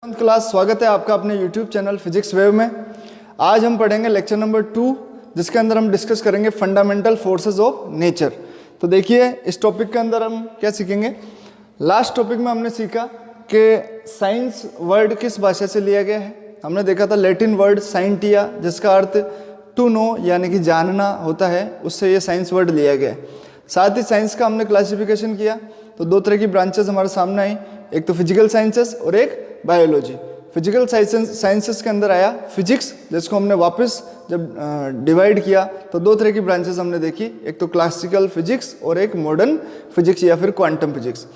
Class स्वागत है आपका अपने YouTube चैनल फिजिक्स वेव में। आज हम पढ़ेंगे लेक्चर नंबर 2 जिसके अंदर हम डिस्कस करेंगे फंडामेंटल फोर्सेस ऑफ नेचर। तो देखिए इस टॉपिक के अंदर हम क्या सीखेंगे। लास्ट टॉपिक में हमने सीखा कि साइंस वर्ड किस भाषा से लिया गया है। हमने देखा था लैटिन वर्ड साइंटिया जिसका अर्थ टू नो यानी कि जानना होता है, उससे ये साइंस वर्ड लिया गया है। साथ ही साइंस का हमने क्लासिफिकेशन किया तो दो तरह की ब्रांचेस हमारे सामने आई, एक तो फिजिकल साइंसेस और एक बायोलॉजी। फिजिकल साइंसेस के अंदर आया फिजिक्स, जिसको हमने वापस जब डिवाइड किया तो दो तरह की ब्रांचेस हमने देखी, एक तो क्लासिकल फिजिक्स और एक मॉडर्न फिजिक्स या फिर क्वांटम फिजिक्स।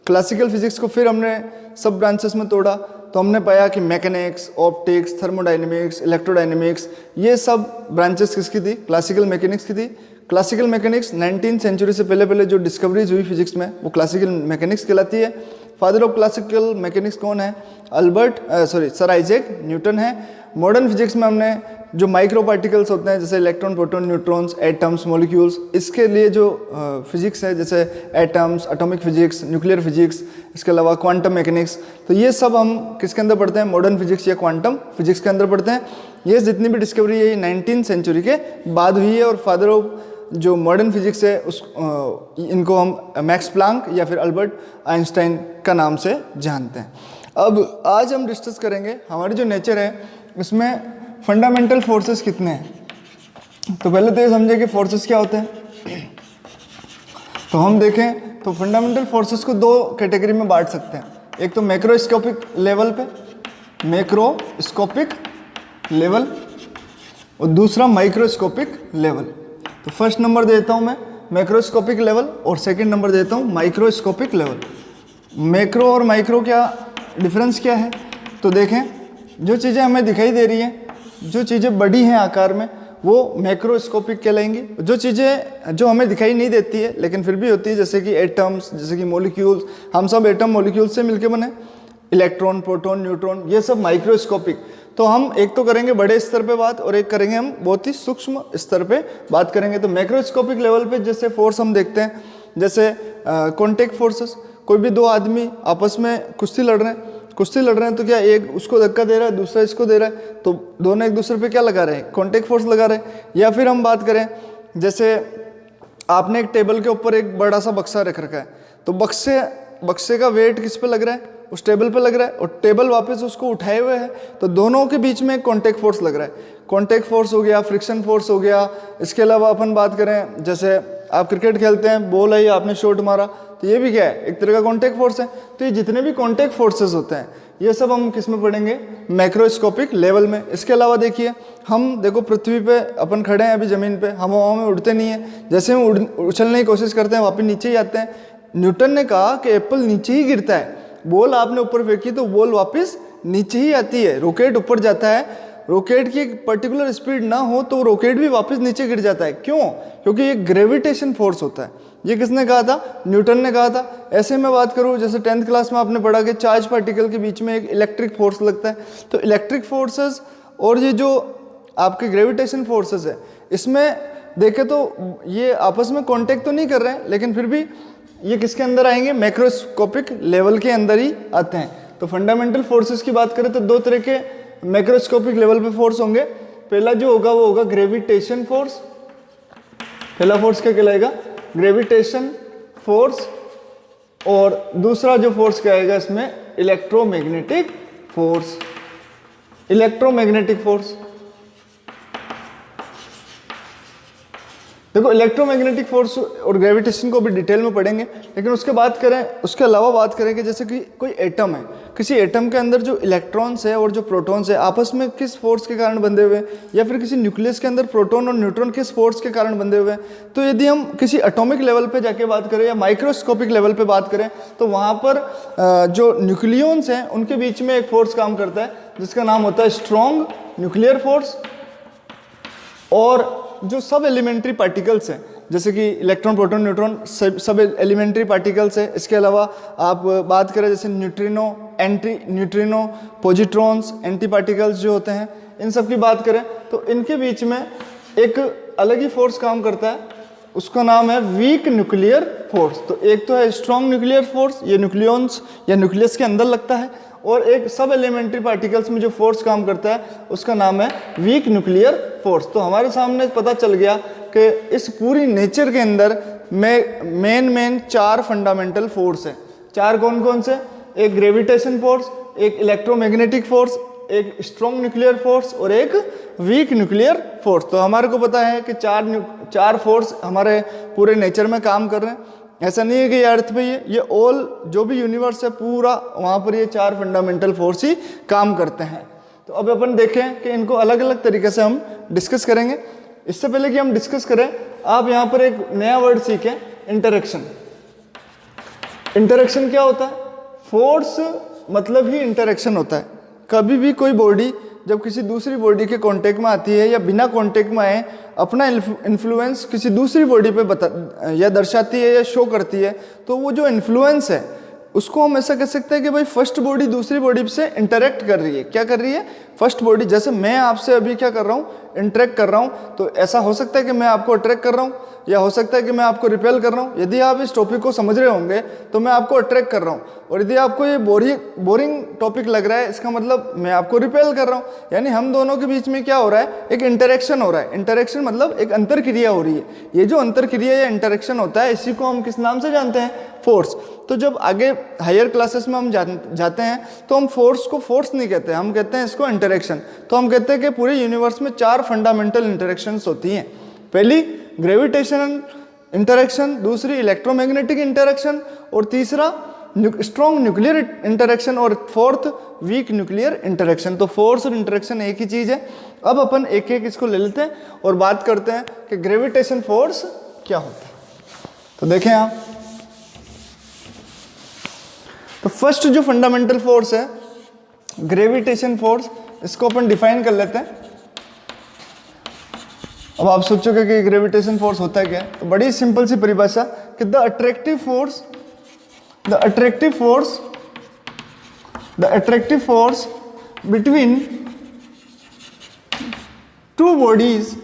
क्लासिकल फिजिक्स को फिर हमने सब ब्रांचेस में तोड़ा तो हमने पाया कि मैकेनिक्स, ऑप्टिक्स, थर्मोडाइनमिक्स, इलेक्ट्रोडाइनमिक्स, ये सब ब्रांचेस किसकी थी? क्लासिकल मैकेनिक्स की थी। क्लासिकल मैकेनिक्स 19th सेंचुरी से पहले जो डिस्कवरीज हुई फिजिक्स में वो क्लासिकल मैकेनिक्स कहलाती है। फादर ऑफ क्लासिकल मैकेनिक्स कौन है? सर आइजैक न्यूटन है। मॉडर्न फिजिक्स में हमने जो माइक्रो पार्टिकल्स होते हैं जैसे electron, proton, neutrons, atoms, molecules, इसके लिए जो फिजिक्स है जैसे atoms, atomic physics, nuclear physics, इसके अलावा क्वांटम मैकेनिक्स, तो ये सब हम किसके अंदर पढ़ते हैं? मॉडर्न फिजिक्स या क्वांटम फिजिक्स के अंदर पढ़ते हैं। ये जितनी भी डिस्कवरी है ये 19th सेंचुरी के बाद हुई है और फादर ऑफ जो मॉडर्न फिजिक्स है उस इनको हम मैक्स प्लांक या फिर अल्बर्ट आइंस्टाइन का नाम से जानते हैं। अब आज हम डिस्कस करेंगे हमारी जो नेचर है उसमें फंडामेंटल फोर्सेस कितने हैं। तो पहले तो ये समझे कि फोर्सेस क्या होते हैं। तो हम देखें तो फंडामेंटल फोर्सेस को दो कैटेगरी में बांट सकते हैं, एक तो मैक्रोस्कोपिक लेवल पे, मैक्रोस्कोपिक लेवल, और दूसरा माइक्रोस्कोपिक लेवल। तो फर्स्ट नंबर देता हूं मैं मैक्रोस्कोपिक लेवल और सेकंड नंबर देता हूं माइक्रोस्कोपिक लेवल। मैक्रो और माइक्रो क्या डिफरेंस क्या है? तो देखें जो चीज़ें हमें दिखाई दे रही हैं, जो चीज़ें बड़ी हैं आकार में वो मैक्रोस्कोपिक कहलाएंगी। जो चीज़ें जो हमें दिखाई नहीं देती है लेकिन फिर भी होती है जैसे कि एटम्स, जैसे कि मॉलिक्यूल्स, हम सब एटम मॉलिक्यूल्स से मिलकर बने, इलेक्ट्रॉन, प्रोटॉन, न्यूट्रॉन, ये सब माइक्रोस्कोपिक। तो हम एक तो करेंगे बड़े स्तर पे बात और एक करेंगे हम बहुत ही सूक्ष्म स्तर पे बात करेंगे। तो मैक्रोस्कोपिक लेवल पे जैसे फोर्स हम देखते हैं जैसे कॉन्टेक्ट फोर्सेस, कोई भी दो आदमी आपस में कुश्ती लड़ रहे हैं तो क्या एक उसको धक्का दे रहा है दूसरा इसको दे रहा है, तो दोनों एक दूसरे पे क्या लगा रहे हैं? कॉन्टेक्ट फोर्स लगा रहे हैं। या फिर हम बात करें जैसे आपने एक टेबल के ऊपर एक बड़ा सा बक्सा रख रखा है तो बक्से का वेट किस पे लग रहा है? उस टेबल पे लग रहा है और टेबल वापस उसको उठाए हुए है, तो दोनों के बीच में एक कॉन्टेक्ट फोर्स लग रहा है। कॉन्टेक्ट फोर्स हो गया, फ्रिक्शन फोर्स हो गया। इसके अलावा अपन बात करें जैसे आप क्रिकेट खेलते हैं, बॉल आई, आपने शॉट मारा, तो ये भी क्या है? एक तरह का कॉन्टेक्ट फोर्स है। तो ये जितने भी कॉन्टेक्ट फोर्सेस होते हैं ये सब हम किस में पढ़ेंगे? मैक्रोस्कोपिक लेवल में। इसके अलावा देखिए हम देखो पृथ्वी पे अपन खड़े हैं अभी ज़मीन पे, हम हवा में उड़ते नहीं है, जैसे हम उछलने की कोशिश करते हैं वापस नीचे ही आते हैं। न्यूटन ने कहा कि एप्पल नीचे ही गिरता है, बॉल आपने ऊपर फेंकी तो बॉल वापस नीचे ही आती है। रॉकेट ऊपर जाता है, रॉकेट की एक पर्टिकुलर स्पीड ना हो तो रॉकेट भी वापस नीचे गिर जाता है। क्यों? क्योंकि ये ग्रेविटेशन फोर्स होता है। ये किसने कहा था? न्यूटन ने कहा था। ऐसे में बात करूं जैसे 10th क्लास में आपने पढ़ा कि चार्ज पार्टिकल के बीच में एक इलेक्ट्रिक फोर्स लगता है। तो इलेक्ट्रिक फोर्सेस और ये जो आपके ग्रेविटेशन फोर्सेस है इसमें देखें तो ये आपस में कॉन्टेक्ट तो नहीं कर रहे हैं लेकिन फिर भी ये किसके अंदर आएंगे? मैक्रोस्कोपिक लेवल के अंदर ही आते हैं। तो फंडामेंटल फोर्सेस की बात करें तो दो तरह के मैक्रोस्कोपिक लेवल पे फोर्स होंगे। पहला जो होगा वो होगा ग्रेविटेशन फोर्स। पहला फोर्स क्या कहलाएगा? Gravitation force. और दूसरा जो फोर्स क्या आएगा इसमें? Electromagnetic force. इलेक्ट्रोमैग्नेटिक फोर्स देखो इलेक्ट्रोमैग्नेटिक फोर्स और ग्रेविटेशन को भी डिटेल में पढ़ेंगे, लेकिन उसके अलावा बात करें कि जैसे कि कोई एटम है, किसी एटम के अंदर जो इलेक्ट्रॉन्स है और जो प्रोटॉन्स है आपस में किस फोर्स के कारण बंधे हुए हैं, या फिर किसी न्यूक्लियस के अंदर प्रोटॉन और न्यूट्रॉन किस फोर्स के कारण बंधे हुए हैं। तो यदि हम किसी एटॉमिक लेवल पे जाके बात करें या माइक्रोस्कोपिक लेवल पे बात करें तो वहाँ पर जो न्यूक्लियॉन्स हैं उनके बीच में एक फोर्स काम करता है जिसका नाम होता है स्ट्रॉन्ग न्यूक्लियर फोर्स। और जो सब एलिमेंट्री पार्टिकल्स हैं जैसे कि इलेक्ट्रॉन, प्रोटॉन, न्यूट्रॉन, सब एलिमेंट्री पार्टिकल्स हैं। इसके अलावा आप बात करें जैसे neutrino, anti neutrino, positrons, anti particles जो होते हैं, इन सब की बात करें तो इनके बीच में एक अलग ही फोर्स काम करता है, उसका नाम है वीक न्यूक्लियर फोर्स। तो एक तो है स्ट्रॉन्ग न्यूक्लियर फोर्स, ये न्यूक्लियॉन्स या न्यूक्लियस के अंदर लगता है, और एक सब एलिमेंट्री पार्टिकल्स में जो फोर्स काम करता है उसका नाम है वीक न्यूक्लियर फोर्स। तो हमारे सामने पता चल गया कि इस पूरी नेचर के अंदर मेन 4 फंडामेंटल फोर्स है। 4 कौन कौन से? एक ग्रेविटेशन फोर्स, एक इलेक्ट्रोमैग्नेटिक फोर्स, एक स्ट्रॉन्ग न्यूक्लियर फोर्स और एक वीक न्यूक्लियर फोर्स। तो हमारे को पता है कि चार फोर्स हमारे पूरे नेचर में काम कर रहे हैं। ऐसा नहीं है कि ये अर्थ पे ये ऑल जो भी यूनिवर्स है पूरा वहाँ पर ये 4 फंडामेंटल फोर्स ही काम करते हैं। तो अब अपन देखें कि इनको अलग अलग तरीके से हम डिस्कस करेंगे। इससे पहले कि हम डिस्कस करें, आप यहाँ पर एक नया वर्ड सीखें, इंटरेक्शन। इंटरेक्शन क्या होता है? फोर्स मतलब ही इंटरेक्शन होता है। कभी भी कोई बॉडी जब किसी दूसरी बॉडी के कांटेक्ट में आती है या बिना कांटेक्ट में आए अपना इन्फ्लुएंस किसी दूसरी बॉडी पे या दर्शाती है या शो करती है, तो वो जो इन्फ्लुएंस है उसको हम ऐसा कह सकते हैं कि भाई फर्स्ट बॉडी दूसरी बॉडी से इंटरेक्ट कर रही है। क्या कर रही है? First body. जैसे मैं आपसे अभी क्या कर रहा हूँ? इंटरेक्ट कर रहा हूँ। तो ऐसा हो सकता है कि मैं आपको अट्रैक्ट कर रहा हूँ या हो सकता है कि मैं आपको रिपेल कर रहा हूँ। यदि आप इस टॉपिक को समझ रहे होंगे तो मैं आपको अट्रैक्ट कर रहा हूँ, और यदि आपको ये बोरिंग टॉपिक लग रहा है इसका मतलब मैं आपको रिपेल कर रहा हूँ। यानी हम दोनों के बीच में क्या हो रहा है? एक इंटरेक्शन हो रहा है। इंटरेक्शन मतलब एक अंतरक्रिया हो रही है। ये जो अंतरक्रिया या इंटरेक्शन होता है इसी को हम किस नाम से जानते हैं? फोर्स। तो जब आगे हायर क्लासेस में हम जाते हैं तो हम फोर्स को फोर्स नहीं कहते, हम कहते हैं इसको इंटरेक्शन। तो हम कहते हैं कि पूरे यूनिवर्स में 4 फंडामेंटल इंटरेक्शंस होती हैं। पहली ग्रेविटेशनल इंटरेक्शन, दूसरी इलेक्ट्रोमैग्नेटिक इंटरेक्शन, और तीसरा स्ट्रॉन्ग न्यूक्लियर इंटरेक्शन, और फोर्थ वीक न्यूक्लियर इंटरेक्शन। तो फोर्स और इंटरेक्शन एक ही चीज़ है। अब अपन एक एक इसको ले लेते हैं और बात करते हैं कि ग्रेविटेशन फोर्स क्या होता है। तो देखें आप, तो फर्स्ट जो फंडामेंटल फोर्स है ग्रेविटेशन फोर्स, इसको अपन डिफाइन कर लेते हैं। अब आप सोचोगे कि ग्रेविटेशन फोर्स होता है क्या? तो बड़ी सिंपल सी परिभाषा कि the attractive force between two bodies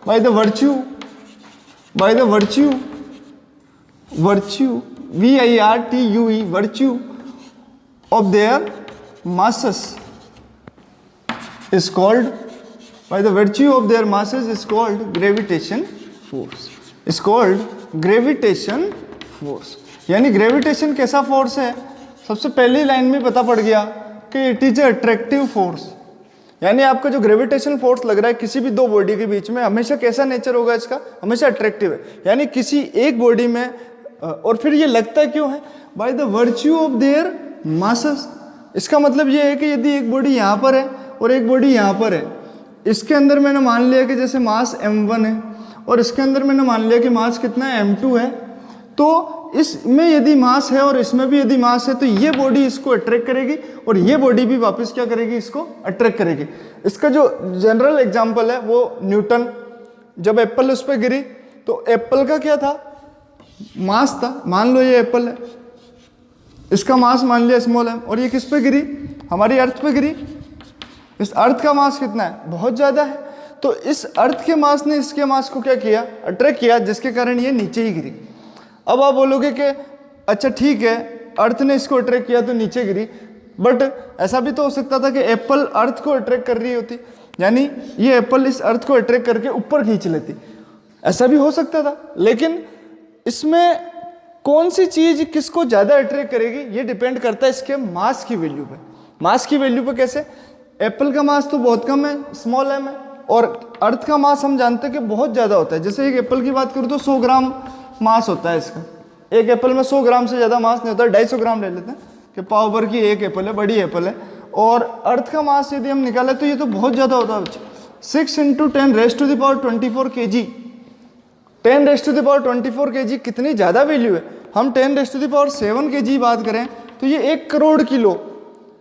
by the virtue VIRTUE virtue of their masses is called gravitation force। यानी ग्रेविटेशन कैसा फोर्स है? सबसे पहली लाइन में पता पड़ गया कि इट इज अट्रैक्टिव फोर्स। यानी आपका जो ग्रेविटेशन फोर्स लग रहा है किसी भी दो बॉडी के बीच में, हमेशा कैसा नेचर होगा इसका? हमेशा अट्रैक्टिव है। यानी किसी एक बॉडी में, और फिर ये लगता क्यों है? By the virtue of their masses. इसका मतलब ये है कि यदि एक बॉडी यहाँ पर है और एक बॉडी यहाँ पर है, इसके अंदर मैंने मान लिया कि जैसे मास m1 है और इसके अंदर मैंने मान लिया कि मास कितना है? m2 है। तो इसमें यदि मास है और इसमें भी यदि मास है तो ये बॉडी इसको अट्रैक्ट करेगी और ये बॉडी भी वापस क्या करेगी? इसको अट्रैक्ट करेगी। इसका जो जनरल एग्जांपल है वो न्यूटन, जब एप्पल उस पर गिरी तो एप्पल का क्या था? मास था। मान लो ये एप्पल है, इसका मास मान लिया स्मॉल है, और ये किस पे गिरी? हमारी अर्थ पे गिरी। इस अर्थ का मास कितना है? बहुत ज़्यादा है। तो इस अर्थ के मास ने इसके मास को क्या किया? अट्रैक्ट किया, जिसके कारण ये नीचे ही गिरी। अब आप बोलोगे कि अच्छा ठीक है, अर्थ ने इसको अट्रैक्ट किया तो नीचे गिरी, बट ऐसा भी तो हो सकता था कि एप्पल अर्थ को अट्रैक्ट कर रही होती, यानी ये एप्पल इस अर्थ को अट्रैक्ट करके ऊपर खींच लेती। ऐसा भी हो सकता था। लेकिन इसमें कौन सी चीज किसको ज्यादा अट्रैक्ट करेगी ये डिपेंड करता है इसके मास की वैल्यू पे। मास की वैल्यू पे कैसे? एप्पल का मास तो बहुत कम है, स्मॉल एम है, और अर्थ का मास हम जानते हैं कि बहुत ज़्यादा होता है। जैसे एक एप्पल की बात करूँ तो 100 ग्राम मास होता है इसका। एक एप्पल में 100 ग्राम से ज़्यादा मास नहीं होता, 250 ग्राम ले लेते हैं कि पाव भर की एक एप्पल है, बड़ी एप्पल है। और अर्थ का मास यदि हम निकाले तो ये तो बहुत ज़्यादा होता है बच्चे, 6 × 10⁻24 kg। 10⁻24 kg कितनी ज़्यादा वैल्यू है। हम 10⁻7 kg बात करें तो ये 1 करोड़ किलो,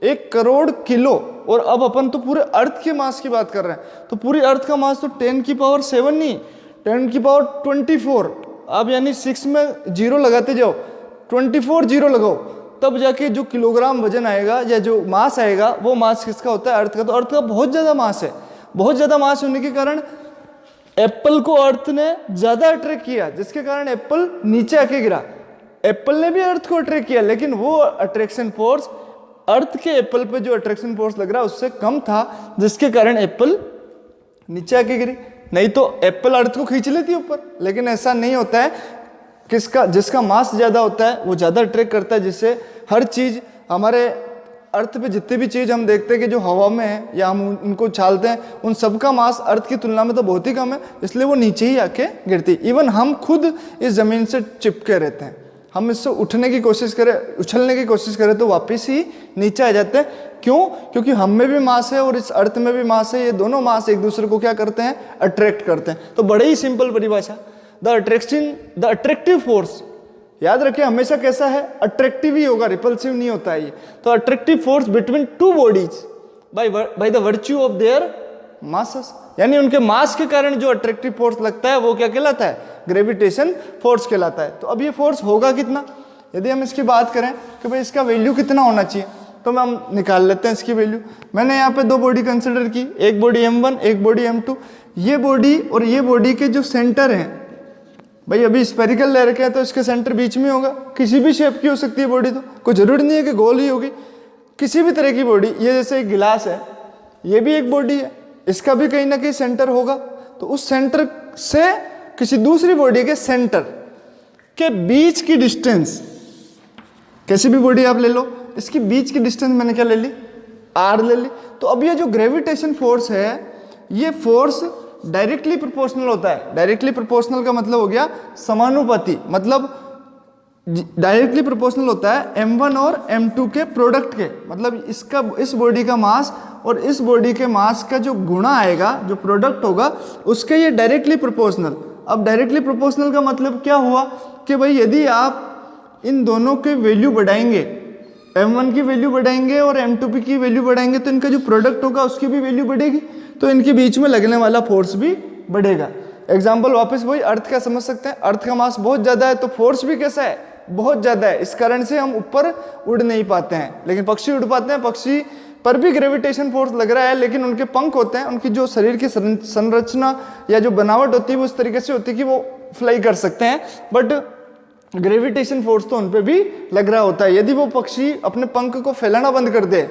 1 करोड़ किलो। और अब अपन तो पूरे अर्थ के मास की बात कर रहे हैं, तो पूरी अर्थ का मास तो 10⁻7 नहीं, 10⁻24। अब यानी 6 में 0 लगाते जाओ, 24 0 लगाओ, तब जाके जो किलोग्राम वजन आएगा या जो मास आएगा वो मास किसका होता है? अर्थ का। तो अर्थ का बहुत ज़्यादा मास है। बहुत ज़्यादा मास होने के कारण एप्पल को अर्थ ने ज़्यादा अट्रैक्ट किया, जिसके कारण एप्पल नीचे आके गिरा। एप्पल ने भी अर्थ को अट्रैक्ट किया, लेकिन वो अट्रैक्शन फोर्स अर्थ के एप्पल पे जो अट्रैक्शन फोर्स लग रहा है उससे कम था, जिसके कारण एप्पल नीचे आके गिरी। नहीं तो एप्पल अर्थ को खींच लेती ऊपर, लेकिन ऐसा नहीं होता है। किसका, जिसका मास ज्यादा होता है वो ज्यादा अट्रैक्ट करता है, जिससे हर चीज हमारे अर्थ पे जितनी भी चीज हम देखते हैं कि जो हवा में है या हम उनको उछालते हैं, उन सबका मास अर्थ की तुलना में तो बहुत ही कम है, इसलिए वो नीचे ही आके गिरती। इवन हम खुद इस जमीन से चिपके रहते हैं, हम इससे उठने की कोशिश करें, उछलने की कोशिश करें तो वापस ही नीचे आ जाते हैं। क्यों? क्योंकि हम में भी मास है और इस अर्थ में भी मास है, ये दोनों मास एक दूसरे को क्या करते हैं, अट्रैक्ट करते हैं। तो बड़े ही सिंपल परिभाषा, द अट्रैक्टिव फोर्स, याद रखिए हमेशा कैसा है, अट्रैक्टिव ही होगा, रिपल्सिव नहीं होता है ये। तो attractive force between two bodies by the virtue of their masses, यानी उनके मास के कारण जो अट्रैक्टिव फोर्स लगता है वो क्या कहलाता है, ग्रेविटेशन फोर्स कहलाता है। तो अब ये फोर्स होगा कितना, यदि हम इसकी बात करें कि भाई इसका वैल्यू कितना होना चाहिए, तो हम निकाल लेते हैं इसकी वैल्यू। मैंने यहाँ पे दो बॉडी कंसिडर की, एक बॉडी m1 एक बॉडी m2। ये बॉडी और ये बॉडी के जो सेंटर हैं, भाई अभी स्पेरिकल ले रखे हैं तो इसके सेंटर बीच में होगा, किसी भी शेप की हो सकती है बॉडी, तो कोई जरूरी नहीं है कि गोल ही होगी, किसी भी तरह की बॉडी। ये जैसे एक गिलास है, ये भी एक बॉडी है, इसका भी कहीं ना कहीं सेंटर होगा, तो उस सेंटर से किसी दूसरी बॉडी के सेंटर के बीच की डिस्टेंस, कैसी भी बॉडी आप ले लो, इसकी बीच की डिस्टेंस मैंने क्या ले ली, r ले ली। तो अब ये जो ग्रेविटेशन फोर्स है, ये फोर्स डायरेक्टली प्रोपोर्शनल होता है। डायरेक्टली प्रोपोर्शनल का मतलब हो गया समानुपाती, मतलब डायरेक्टली प्रोपोर्शनल होता है m1 और m2 के प्रोडक्ट के, मतलब इसका, इस बॉडी का मास और इस बॉडी के मास का जो गुणा आएगा, जो प्रोडक्ट होगा उसके, ये डायरेक्टली प्रोपोर्शनल। अब डायरेक्टली प्रोपोर्शनल का मतलब क्या हुआ कि भाई यदि आप इन दोनों के वैल्यू बढ़ाएंगे, m1 की वैल्यू बढ़ाएंगे और m2 की वैल्यू बढ़ाएंगे, तो इनका जो प्रोडक्ट होगा उसकी भी वैल्यू बढ़ेगी, तो इनके बीच में लगने वाला फोर्स भी बढ़ेगा। एग्जाम्पल वापस वही अर्थ का समझ सकते हैं, अर्थ का मास बहुत ज्यादा है तो फोर्स भी कैसा है, बहुत ज्यादा है, इस कारण से हम ऊपर उड़ नहीं पाते हैं, लेकिन पक्षी उड़ पाते हैं। पक्षी पर भी ग्रेविटेशन फोर्स लग रहा है, लेकिन उनके पंख होते हैं, उनकी जो शरीर की संरचना या जो बनावट होती है वो इस तरीके से होती है कि वो फ्लाई कर सकते हैं, बट ग्रेविटेशन फोर्स तो उन पे भी लग रहा होता है। यदि वो पक्षी अपने पंख को फैलाना बंद कर दे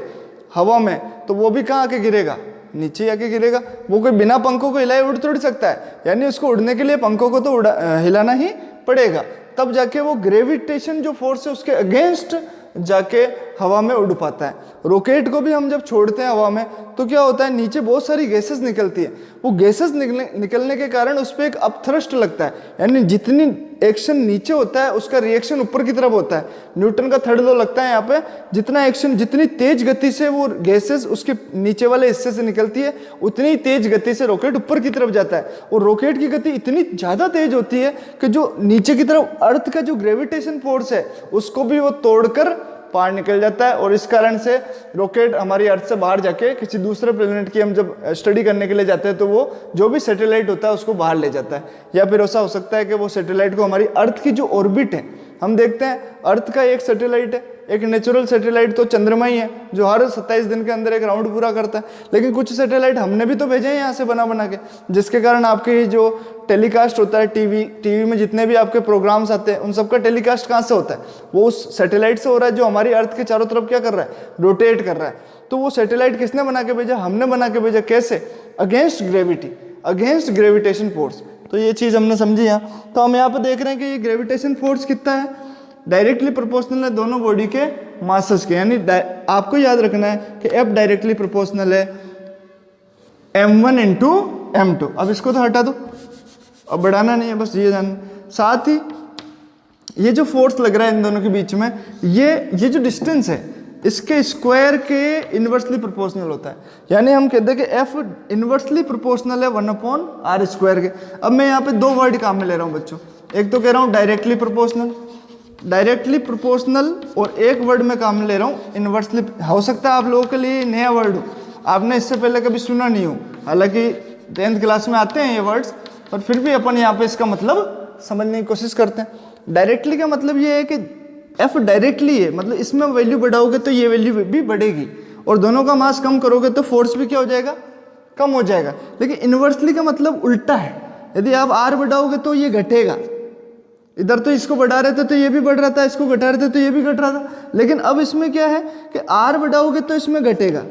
हवा में, तो वो भी कहाँ आके गिरेगा, नीचे आके गिरेगा। वो कोई बिना पंखों को हिलाए उड़ थोड़ी सकता है, यानी उसको उड़ने के लिए पंखों को तो हिलाना ही पड़ेगा, तब जाके वो ग्रेविटेशन जो फोर्स है उसके अगेंस्ट जाके हवा में उड़ पाता है। रॉकेट को भी हम जब छोड़ते हैं हवा में तो क्या होता है, नीचे बहुत सारी गैसेस निकलती है, वो गैसेस निकलने के कारण उस पर एक अपथ्रस्ट लगता है, यानी जितनी एक्शन नीचे होता है उसका रिएक्शन ऊपर की तरफ होता है। न्यूटन का थर्ड लॉ लगता है यहाँ पे, जितना एक्शन, जितनी तेज गति से वो गैसेस उसके नीचे वाले हिस्से से निकलती है, उतनी तेज गति से रॉकेट ऊपर की तरफ जाता है। और रॉकेट की गति इतनी ज्यादा तेज होती है कि जो नीचे की तरफ अर्थ का जो ग्रेविटेशन फोर्स है उसको भी वो तोड़कर पार निकल जाता है, और इस कारण से रॉकेट हमारी अर्थ से बाहर जाके किसी दूसरे प्लेनेट की हम जब स्टडी करने के लिए जाते हैं तो वो जो भी सैटेलाइट होता है उसको बाहर ले जाता है। या फिर ऐसा हो सकता है कि वो सैटेलाइट को हमारी अर्थ की जो ऑर्बिट है, हम देखते हैं अर्थ का एक सैटेलाइट है, एक नेचुरल सैटेलाइट तो चंद्रमा ही है जो हर 27 दिन के अंदर एक राउंड पूरा करता है, लेकिन कुछ सैटेलाइट हमने भी तो भेजे हैं यहाँ से बना के, जिसके कारण आपके जो टेलीकास्ट होता है टीवी में जितने भी आपके प्रोग्राम्स आते हैं उन सबका टेलीकास्ट कहाँ से होता है, वो उस सैटेलाइट से हो रहा है जो हमारी अर्थ के चारों तरफ क्या कर रहा है, रोटेट कर रहा है। तो वो सैटेलाइट किसने बना के भेजा, हमने बना के भेजा। कैसे? Against gravity, against gravitation force. तो ये चीज़ हमने समझी यहाँ। तो हम यहाँ पे देख रहे हैं कि ये ग्रेविटेशन फोर्स कितना है, डायरेक्टली प्रोपोर्शनल है दोनों बॉडी के मासेस के, यानी आपको याद रखना है कि F डायरेक्टली प्रोपोर्शनल है m1 इंटू m2। अब इसको तो हटा दो, अब बढ़ाना नहीं है, बस ये जानना। साथ ही ये जो फोर्स लग रहा है इन दोनों के बीच में, ये जो डिस्टेंस है इसके स्क्वायर के इनवर्सली प्रोपोर्शनल होता है, यानी हम कहते हैं कि F इनवर्सली प्रोपोर्शनल है 1/r स्क्वायर के। अब मैं यहाँ पे दो वर्ड काम में ले रहा हूँ बच्चों, एक तो कह रहा हूँ डायरेक्टली प्रोपोर्शनल, और एक वर्ड में काम में ले रहा हूँ इनवर्सली। हो सकता है आप लोगों के लिए नया वर्ड हो, आपने इससे पहले कभी सुना नहीं हो, हालांकि 10th क्लास में आते हैं ये वर्ड्स, पर फिर भी अपन यहाँ पे इसका मतलब समझने की कोशिश करते हैं। डायरेक्टली का मतलब ये है कि F डायरेक्टली है, मतलब इसमें वैल्यू बढ़ाओगे तो ये वैल्यू भी बढ़ेगी, और दोनों का मास कम करोगे तो फोर्स भी क्या हो जाएगा, कम हो जाएगा। लेकिन इनवर्सली का मतलब उल्टा है, यदि आप R बढ़ाओगे तो ये घटेगा, इधर तो इसको बढ़ा रहे थे तो ये भी बढ़ रहा था, इसको घटा रहे थे तो ये भी घट रहा था। लेकिन अब इसमें क्या है कि आर बढ़ाओगे तो इसमें घटेगा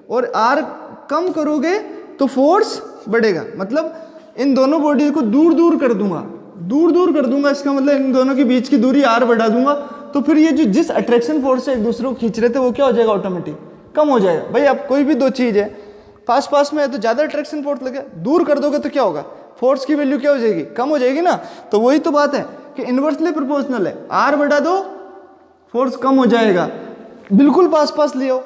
और आर कम करोगे तो फोर्स बढ़ेगा। मतलब इन दोनों बॉडी को दूर दूर कर दूंगा, दूर दूर कर दूंगा, इसका मतलब इन दोनों के बीच की दूरी आर बढ़ा दूंगा, तो फिर ये जो जिस अट्रैक्शन फोर्स से एक दूसरे को खींच रहे थे वो क्या हो जाएगा, ऑटोमेटिक कम हो जाएगा। भाई अब कोई भी दो चीज है पास पास में है तो ज्यादा अट्रैक्शन फोर्स लगे, दूर कर दोगे तो क्या होगा, फोर्स की वैल्यू क्या हो जाएगी, कम हो जाएगी ना। तो वही तो बात है कि इनवर्सली प्रोपोर्शनल है, आर बढ़ा दो फोर्स कम हो जाएगा। बिल्कुल पास पास ले आओ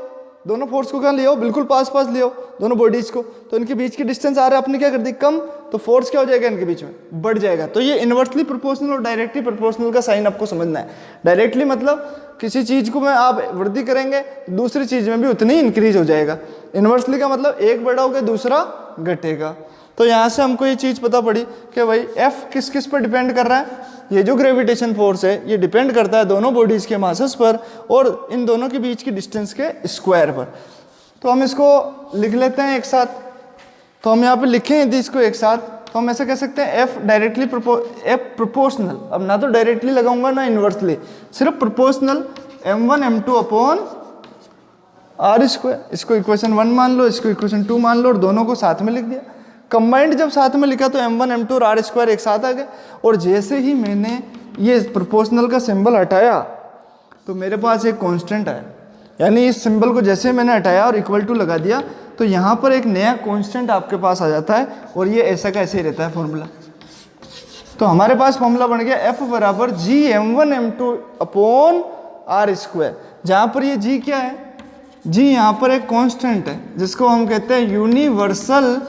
दोनों फोर्स को, कहाँ ले आओ, बिल्कुल पास पास ले आओ दोनों बॉडीज को, तो इनके बीच की डिस्टेंस आ रहा है आपने क्या कर दी कम, तो फोर्स क्या हो जाएगा इनके बीच में बढ़ जाएगा। तो ये इनवर्सली प्रोपोर्शनल और डायरेक्टली प्रोपोर्शनल का साइन आपको समझना है। डायरेक्टली मतलब किसी चीज को में आप वृद्धि करेंगे दूसरी चीज में भी उतनी ही इंक्रीज हो जाएगा। इनवर्सली का मतलब एक बढ़ाओगे दूसरा घटेगा। तो यहाँ से हमको ये चीज पता पड़ी कि भाई एफ किस किस पर डिपेंड कर रहा है, ये जो ग्रेविटेशन फोर्स है ये डिपेंड करता है दोनों बॉडीज के मासेस पर और इन दोनों के बीच की डिस्टेंस के स्क्वायर पर। तो हम इसको लिख लेते हैं एक साथ, तो हम यहाँ पे लिखें यदि इसको एक साथ तो हम ऐसा कह सकते हैं एफ डायरेक्टली एफ प्रोपोर्शनल, अब ना तो डायरेक्टली लगाऊंगा ना इनवर्सली, सिर्फ proportional m1 m2 upon R square. इसको इक्वेशन 1 मान लो, इसको इक्वेशन 2 मान लो और दोनों को साथ में लिख दिया। कंबाइंड जब साथ में लिखा तो m1 m2 और आर स्क्वायर एक साथ आ गए, और जैसे ही मैंने ये प्रोपोर्शनल का सिंबल हटाया तो मेरे पास एक कांस्टेंट आया, यानी इस सिंबल को जैसे मैंने हटाया और इक्वल टू लगा दिया तो यहाँ पर एक नया कांस्टेंट आपके पास आ जाता है और ये ऐसा का ऐसे ही रहता है फॉर्मूला। तो हमारे पास फॉर्मूला बन गया F बराबर जी m1 m2 upon R square, जहाँ पर ये जी क्या है, जी यहाँ पर एक कांस्टेंट है जिसको हम कहते हैं यूनिवर्सल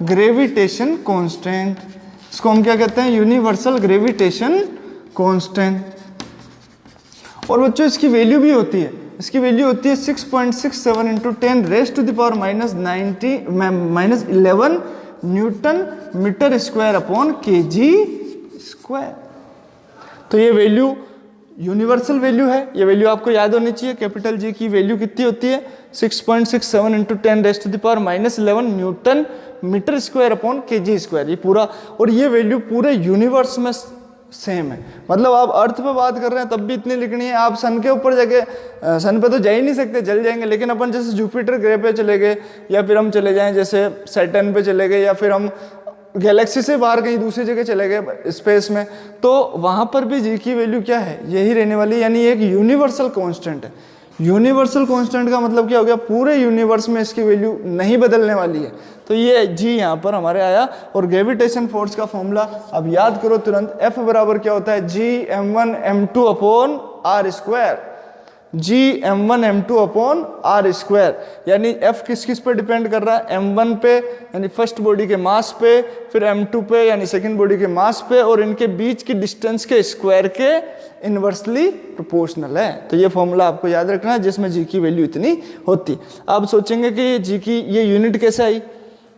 ग्रेविटेशन कांस्टेंट। इसको हम क्या कहते हैं, यूनिवर्सल ग्रेविटेशन कांस्टेंट। और बच्चों इसकी वैल्यू भी होती है, इसकी वैल्यू होती है 6.67 into 10 raise to the power -11 newton metre square upon KG square. तो ये वैल्यू यूनिवर्सल वैल्यू है, ये वैल्यू आपको याद होनी चाहिए। कैपिटल जी की वैल्यू कितनी होती है 6.67 into 10 raise to the power -11 newton metre square upon KG square, ये पूरा, और ये वैल्यू पूरे यूनिवर्स में सेम है। मतलब आप अर्थ पे बात कर रहे हैं तब भी इतनी लिखनी है, आप सन के ऊपर जाके, सन पे तो जा ही नहीं सकते, जल जाएंगे, लेकिन अपन जैसे जुपिटर ग्रह पे चले गए या फिर हम चले जाएं जैसे सैटर्न पे चले गए या फिर हम गैलेक्सी से बाहर कहीं दूसरी जगह चले गए स्पेस में, तो वहां पर भी जी की वैल्यू क्या है, यही रहने वाली, यानी एक यूनिवर्सल कांस्टेंट है। यूनिवर्सल कांस्टेंट का मतलब क्या हो गया, पूरे यूनिवर्स में इसकी वैल्यू नहीं बदलने वाली है। तो ये जी यहाँ पर हमारे आया। और ग्रेविटेशन फोर्स का फॉर्मूला अब याद करो तुरंत, F बराबर क्या होता है, G m1 m2 upon R square, G m1 m2 upon R square. यानी F किस किस पे डिपेंड कर रहा है, m1 पे यानी फर्स्ट बॉडी के मास पे, फिर m2 पे यानी सेकंड बॉडी के मास पे, और इनके बीच की डिस्टेंस के स्क्वायर के इनवर्सली प्रोपोर्शनल है। तो ये फॉर्मूला आपको याद रखना है जिसमें जी की वैल्यू इतनी होती। आप सोचेंगे कि जी की ये यूनिट कैसे आई,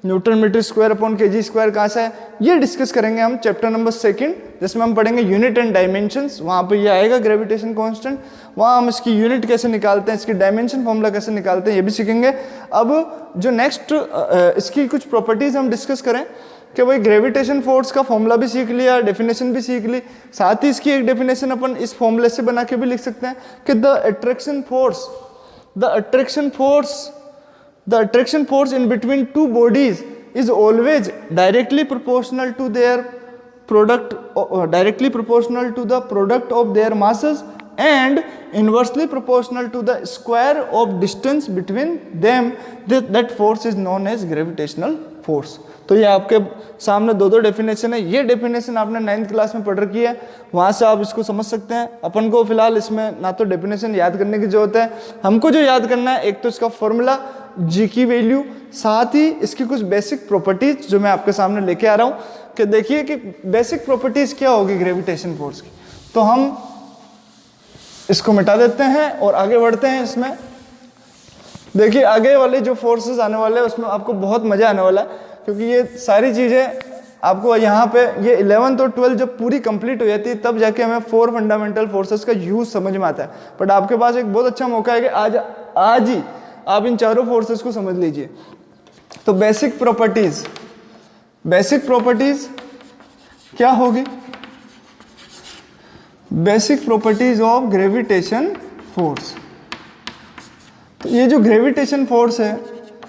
newton metre square upon KG square कहाँ से है, ये डिस्कस करेंगे हम चैप्टर नंबर 2 जिसमें हम पढ़ेंगे यूनिट एंड डायमेंशंस। वहाँ पे ये आएगा ग्रेविटेशन कांस्टेंट, वहाँ हम इसकी यूनिट कैसे निकालते हैं, इसकी डायमेंशन फॉर्मूला कैसे निकालते हैं ये भी सीखेंगे। अब जो नेक्स्ट इसकी कुछ प्रॉपर्टीज हम डिस्कस करें कि भाई ग्रेविटेशन फोर्स का फॉर्मूला भी सीख लिया, डेफिनेशन भी सीख ली, साथ ही इसकी एक डेफिनेशन अपन इस फॉर्मूले से बना के भी लिख सकते हैं कि the attraction force in between two bodies is always directly proportional to their product, directly proportional to the product of their masses and inversely proportional to the square of distance between them. That force is known as gravitational force. तो ये आपके सामने दो definition है। ये definition आपने 9th class में पढ़ रखी है, वहाँ से आप इसको समझ सकते हैं। अपन को फिलहाल इसमें ना तो डेफिनेशन याद करने की जरूरत है, हमको जो याद करना है एक तो इसका फॉर्मूला, जी की वैल्यू, साथ ही इसकी कुछ बेसिक प्रॉपर्टीज जो मैं आपके सामने लेके आ रहा हूँ कि देखिए कि बेसिक प्रॉपर्टीज क्या होगी ग्रेविटेशन फोर्स की। तो हम इसको मिटा देते हैं और आगे बढ़ते हैं इसमें। देखिए आगे वाले जो फोर्सेस आने वाले हैं उसमें आपको बहुत मजा आने वाला है, क्योंकि ये सारी चीजें आपको यहाँ पे ये 11th और 12th जब पूरी कंप्लीट हो जाती है तब जाके हमें 4 फंडामेंटल फोर्सेस का यूज समझ में आता है। बट आपके पास एक बहुत अच्छा मौका है कि आज ही आप इन चारों फोर्सेस को समझ लीजिए। तो बेसिक प्रॉपर्टीज क्या होगी, basic properties of gravitation force. तो ये जो ग्रेविटेशन फोर्स है,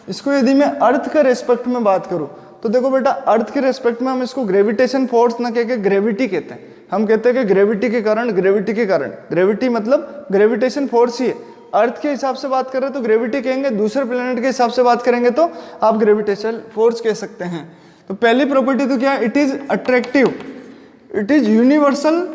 इसको यदि मैं अर्थ के रेस्पेक्ट में बात करूं तो देखो बेटा, अर्थ के रेस्पेक्ट में हम इसको ग्रेविटेशन फोर्स ना कह के ग्रेविटी कहते हैं। हम कहते हैं कि ग्रेविटी के कारण, ग्रेविटी के कारण, ग्रेविटी मतलब ग्रेविटेशन फोर्स ही है। अर्थ के हिसाब से बात कर रहे तो ग्रेविटी कहेंगे, दूसरे प्लेनेट के हिसाब से बात करेंगे तो आप ग्रेविटेशन फोर्स कह सकते हैं। तो पहली प्रॉपर्टी तो क्या है, it is attractive, it is universal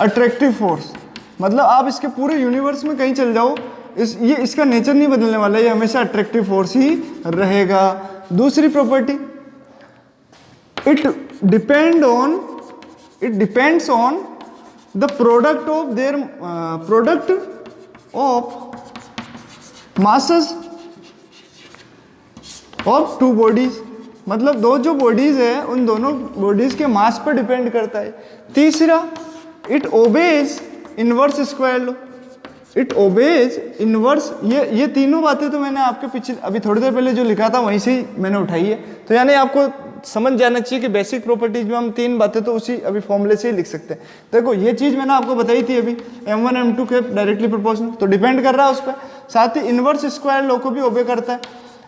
attractive force. मतलब आप इसके पूरे यूनिवर्स में कहीं चल जाओ, ये इसका नेचर नहीं बदलने वाला, ये हमेशा अट्रैक्टिव फोर्स ही रहेगा। दूसरी property, it depends on the product of masses of two bodies. मतलब दो जो बॉडीज है उन दोनों बॉडीज के मास पर डिपेंड करता है। तीसरा, it obeys inverse square law, it obeys inverse. ये तीनों बातें तो मैंने आपके पीछे अभी थोड़ी देर पहले जो लिखा था वहीं से ही मैंने उठाई है। तो यानी आपको समझ जाना चाहिए कि बेसिक प्रॉपर्टीज में हम तीन बातें तो उसी अभी फॉर्मूले से ही लिख सकते हैं। देखो ये चीज मैंने आपको बताई थी अभी, m1 m2 के डायरेक्टली प्रोपोर्शनल, तो डिपेंड कर रहा है उस पर। साथ ही इनवर्स स्क्वायर लॉ को भी ओबे करता है,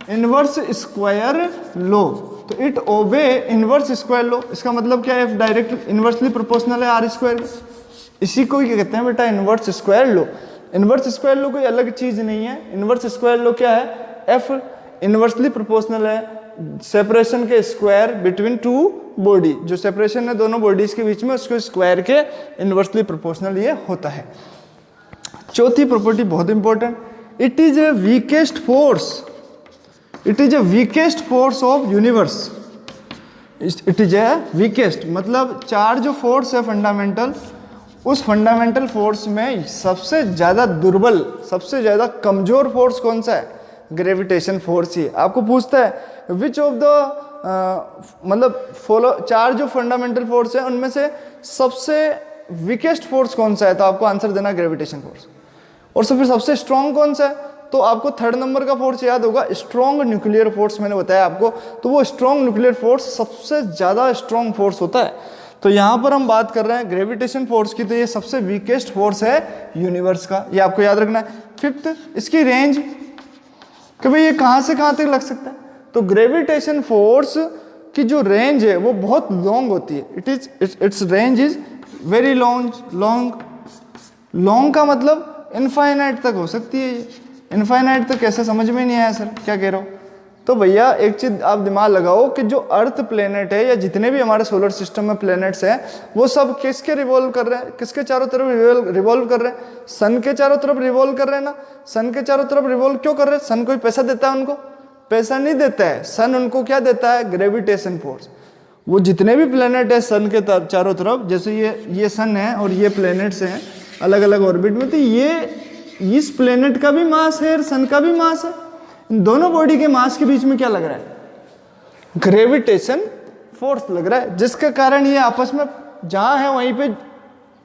इनवर्स स्क्वायर लॉ। तो इट ओबे इनवर्स स्क्वायर लॉ, इसका मतलब क्या है, डायरेक्ट इनवर्सली प्रोपोर्शनल है आर स्क्वायर। इसी को क्या कहते हैं बेटा, inverse square law. Inverse square law कोई अलग चीज नहीं है। इनवर्स स्क्वायर लॉ क्या है, एफ इनवर्सली प्रोपोर्शनल है सेपरेशन के स्क्वायर बिटवीन टू बॉडी। जो सेपरेशन है दोनों बॉडीज के बीच में, उसको स्क्वायर के इनवर्सली प्रोपोर्शनल ये होता है। चौथी प्रॉपर्टी बहुत important, it is A weakest force, it is A weakest force of universe. It is A weakest मतलब चार जो फोर्स है फंडामेंटल, उस फंडामेंटल फोर्स में सबसे ज्यादा दुर्बल, सबसे ज्यादा कमजोर फोर्स कौन सा है, ग्रेविटेशन फोर्स ही। आपको पूछता है विच ऑफ द मतलब फॉलो, चार जो फंडामेंटल फोर्स है उनमें से सबसे वीकेस्ट फोर्स कौन सा है, तो आपको आंसर देना ग्रेविटेशन फोर्स। और फिर सबसे स्ट्रॉन्ग कौन सा है, तो आपको थर्ड नंबर का फोर्स याद होगा, स्ट्रॉन्ग न्यूक्लियर फोर्स मैंने बताया आपको। तो वो स्ट्रॉन्ग न्यूक्लियर फोर्स सबसे ज्यादा स्ट्रॉन्ग फोर्स होता है। तो यहां पर हम बात कर रहे हैं ग्रेविटेशन फोर्स की, तो ये सबसे वीकेस्ट फोर्स है यूनिवर्स का, ये आपको याद रखना है। फिफ्थ, इसकी रेंज, कि भाई ये कहां से कहां तक लग सकता है। तो ग्रेविटेशन फोर्स की जो रेंज है वो बहुत लॉन्ग होती है। It's range is very long. Long का मतलब इनफाइनाइट तक हो सकती है ये। इनफाइनाइट तक कैसे, समझ में नहीं आया सर, क्या कह रहा हो। तो भैया एक चीज आप दिमाग लगाओ कि जो अर्थ प्लेनेट है या जितने भी हमारे सोलर सिस्टम में प्लेनेट्स हैं, वो सब किसके रिवॉल्व कर रहे हैं, किसके चारों तरफ रिवॉल्व कर रहे हैं, सन के चारों तरफ रिवॉल्व कर रहे हैं ना। सन के चारों तरफ रिवॉल्व क्यों कर रहे हैं, सन कोई पैसा देता है उनको, पैसा नहीं देता है। सन उनको क्या देता है, ग्रेविटेशन फोर्स। वो जितने भी प्लेनेट है सन के चारों तरफ, जैसे ये सन है और ये प्लेनेट्स हैं अलग अलग ऑर्बिट में, तो ये इस प्लेनेट का भी मास है और सन का भी मास है। इन दोनों बॉडी के मास के बीच में क्या लग रहा है, ग्रेविटेशन फोर्स लग रहा है, जिसके कारण ये आपस में जहां है वहीं पे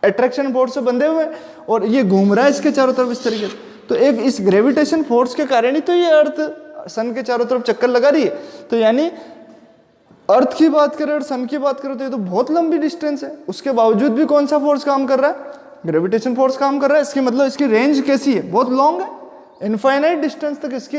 अट्रैक्शन फोर्स से बंधे हुए और ये घूम रहा है इसके चारों तरफ इस तरीके से। तो एक इस ग्रेविटेशन फोर्स के कारण ही तो ये अर्थ सन के चारों तरफ चक्कर लगा रही है। तो यानी अर्थ की बात करें और सन की बात करें तो ये तो बहुत लंबी डिस्टेंस है, उसके बावजूद भी कौन सा फोर्स काम कर रहा है, ग्रेविटेशन फोर्स काम कर रहा है। इसकी मतलब इसकी रेंज कैसी है, बहुत लॉन्ग है, इनफाइनाइट डिस्टेंस तक इसकी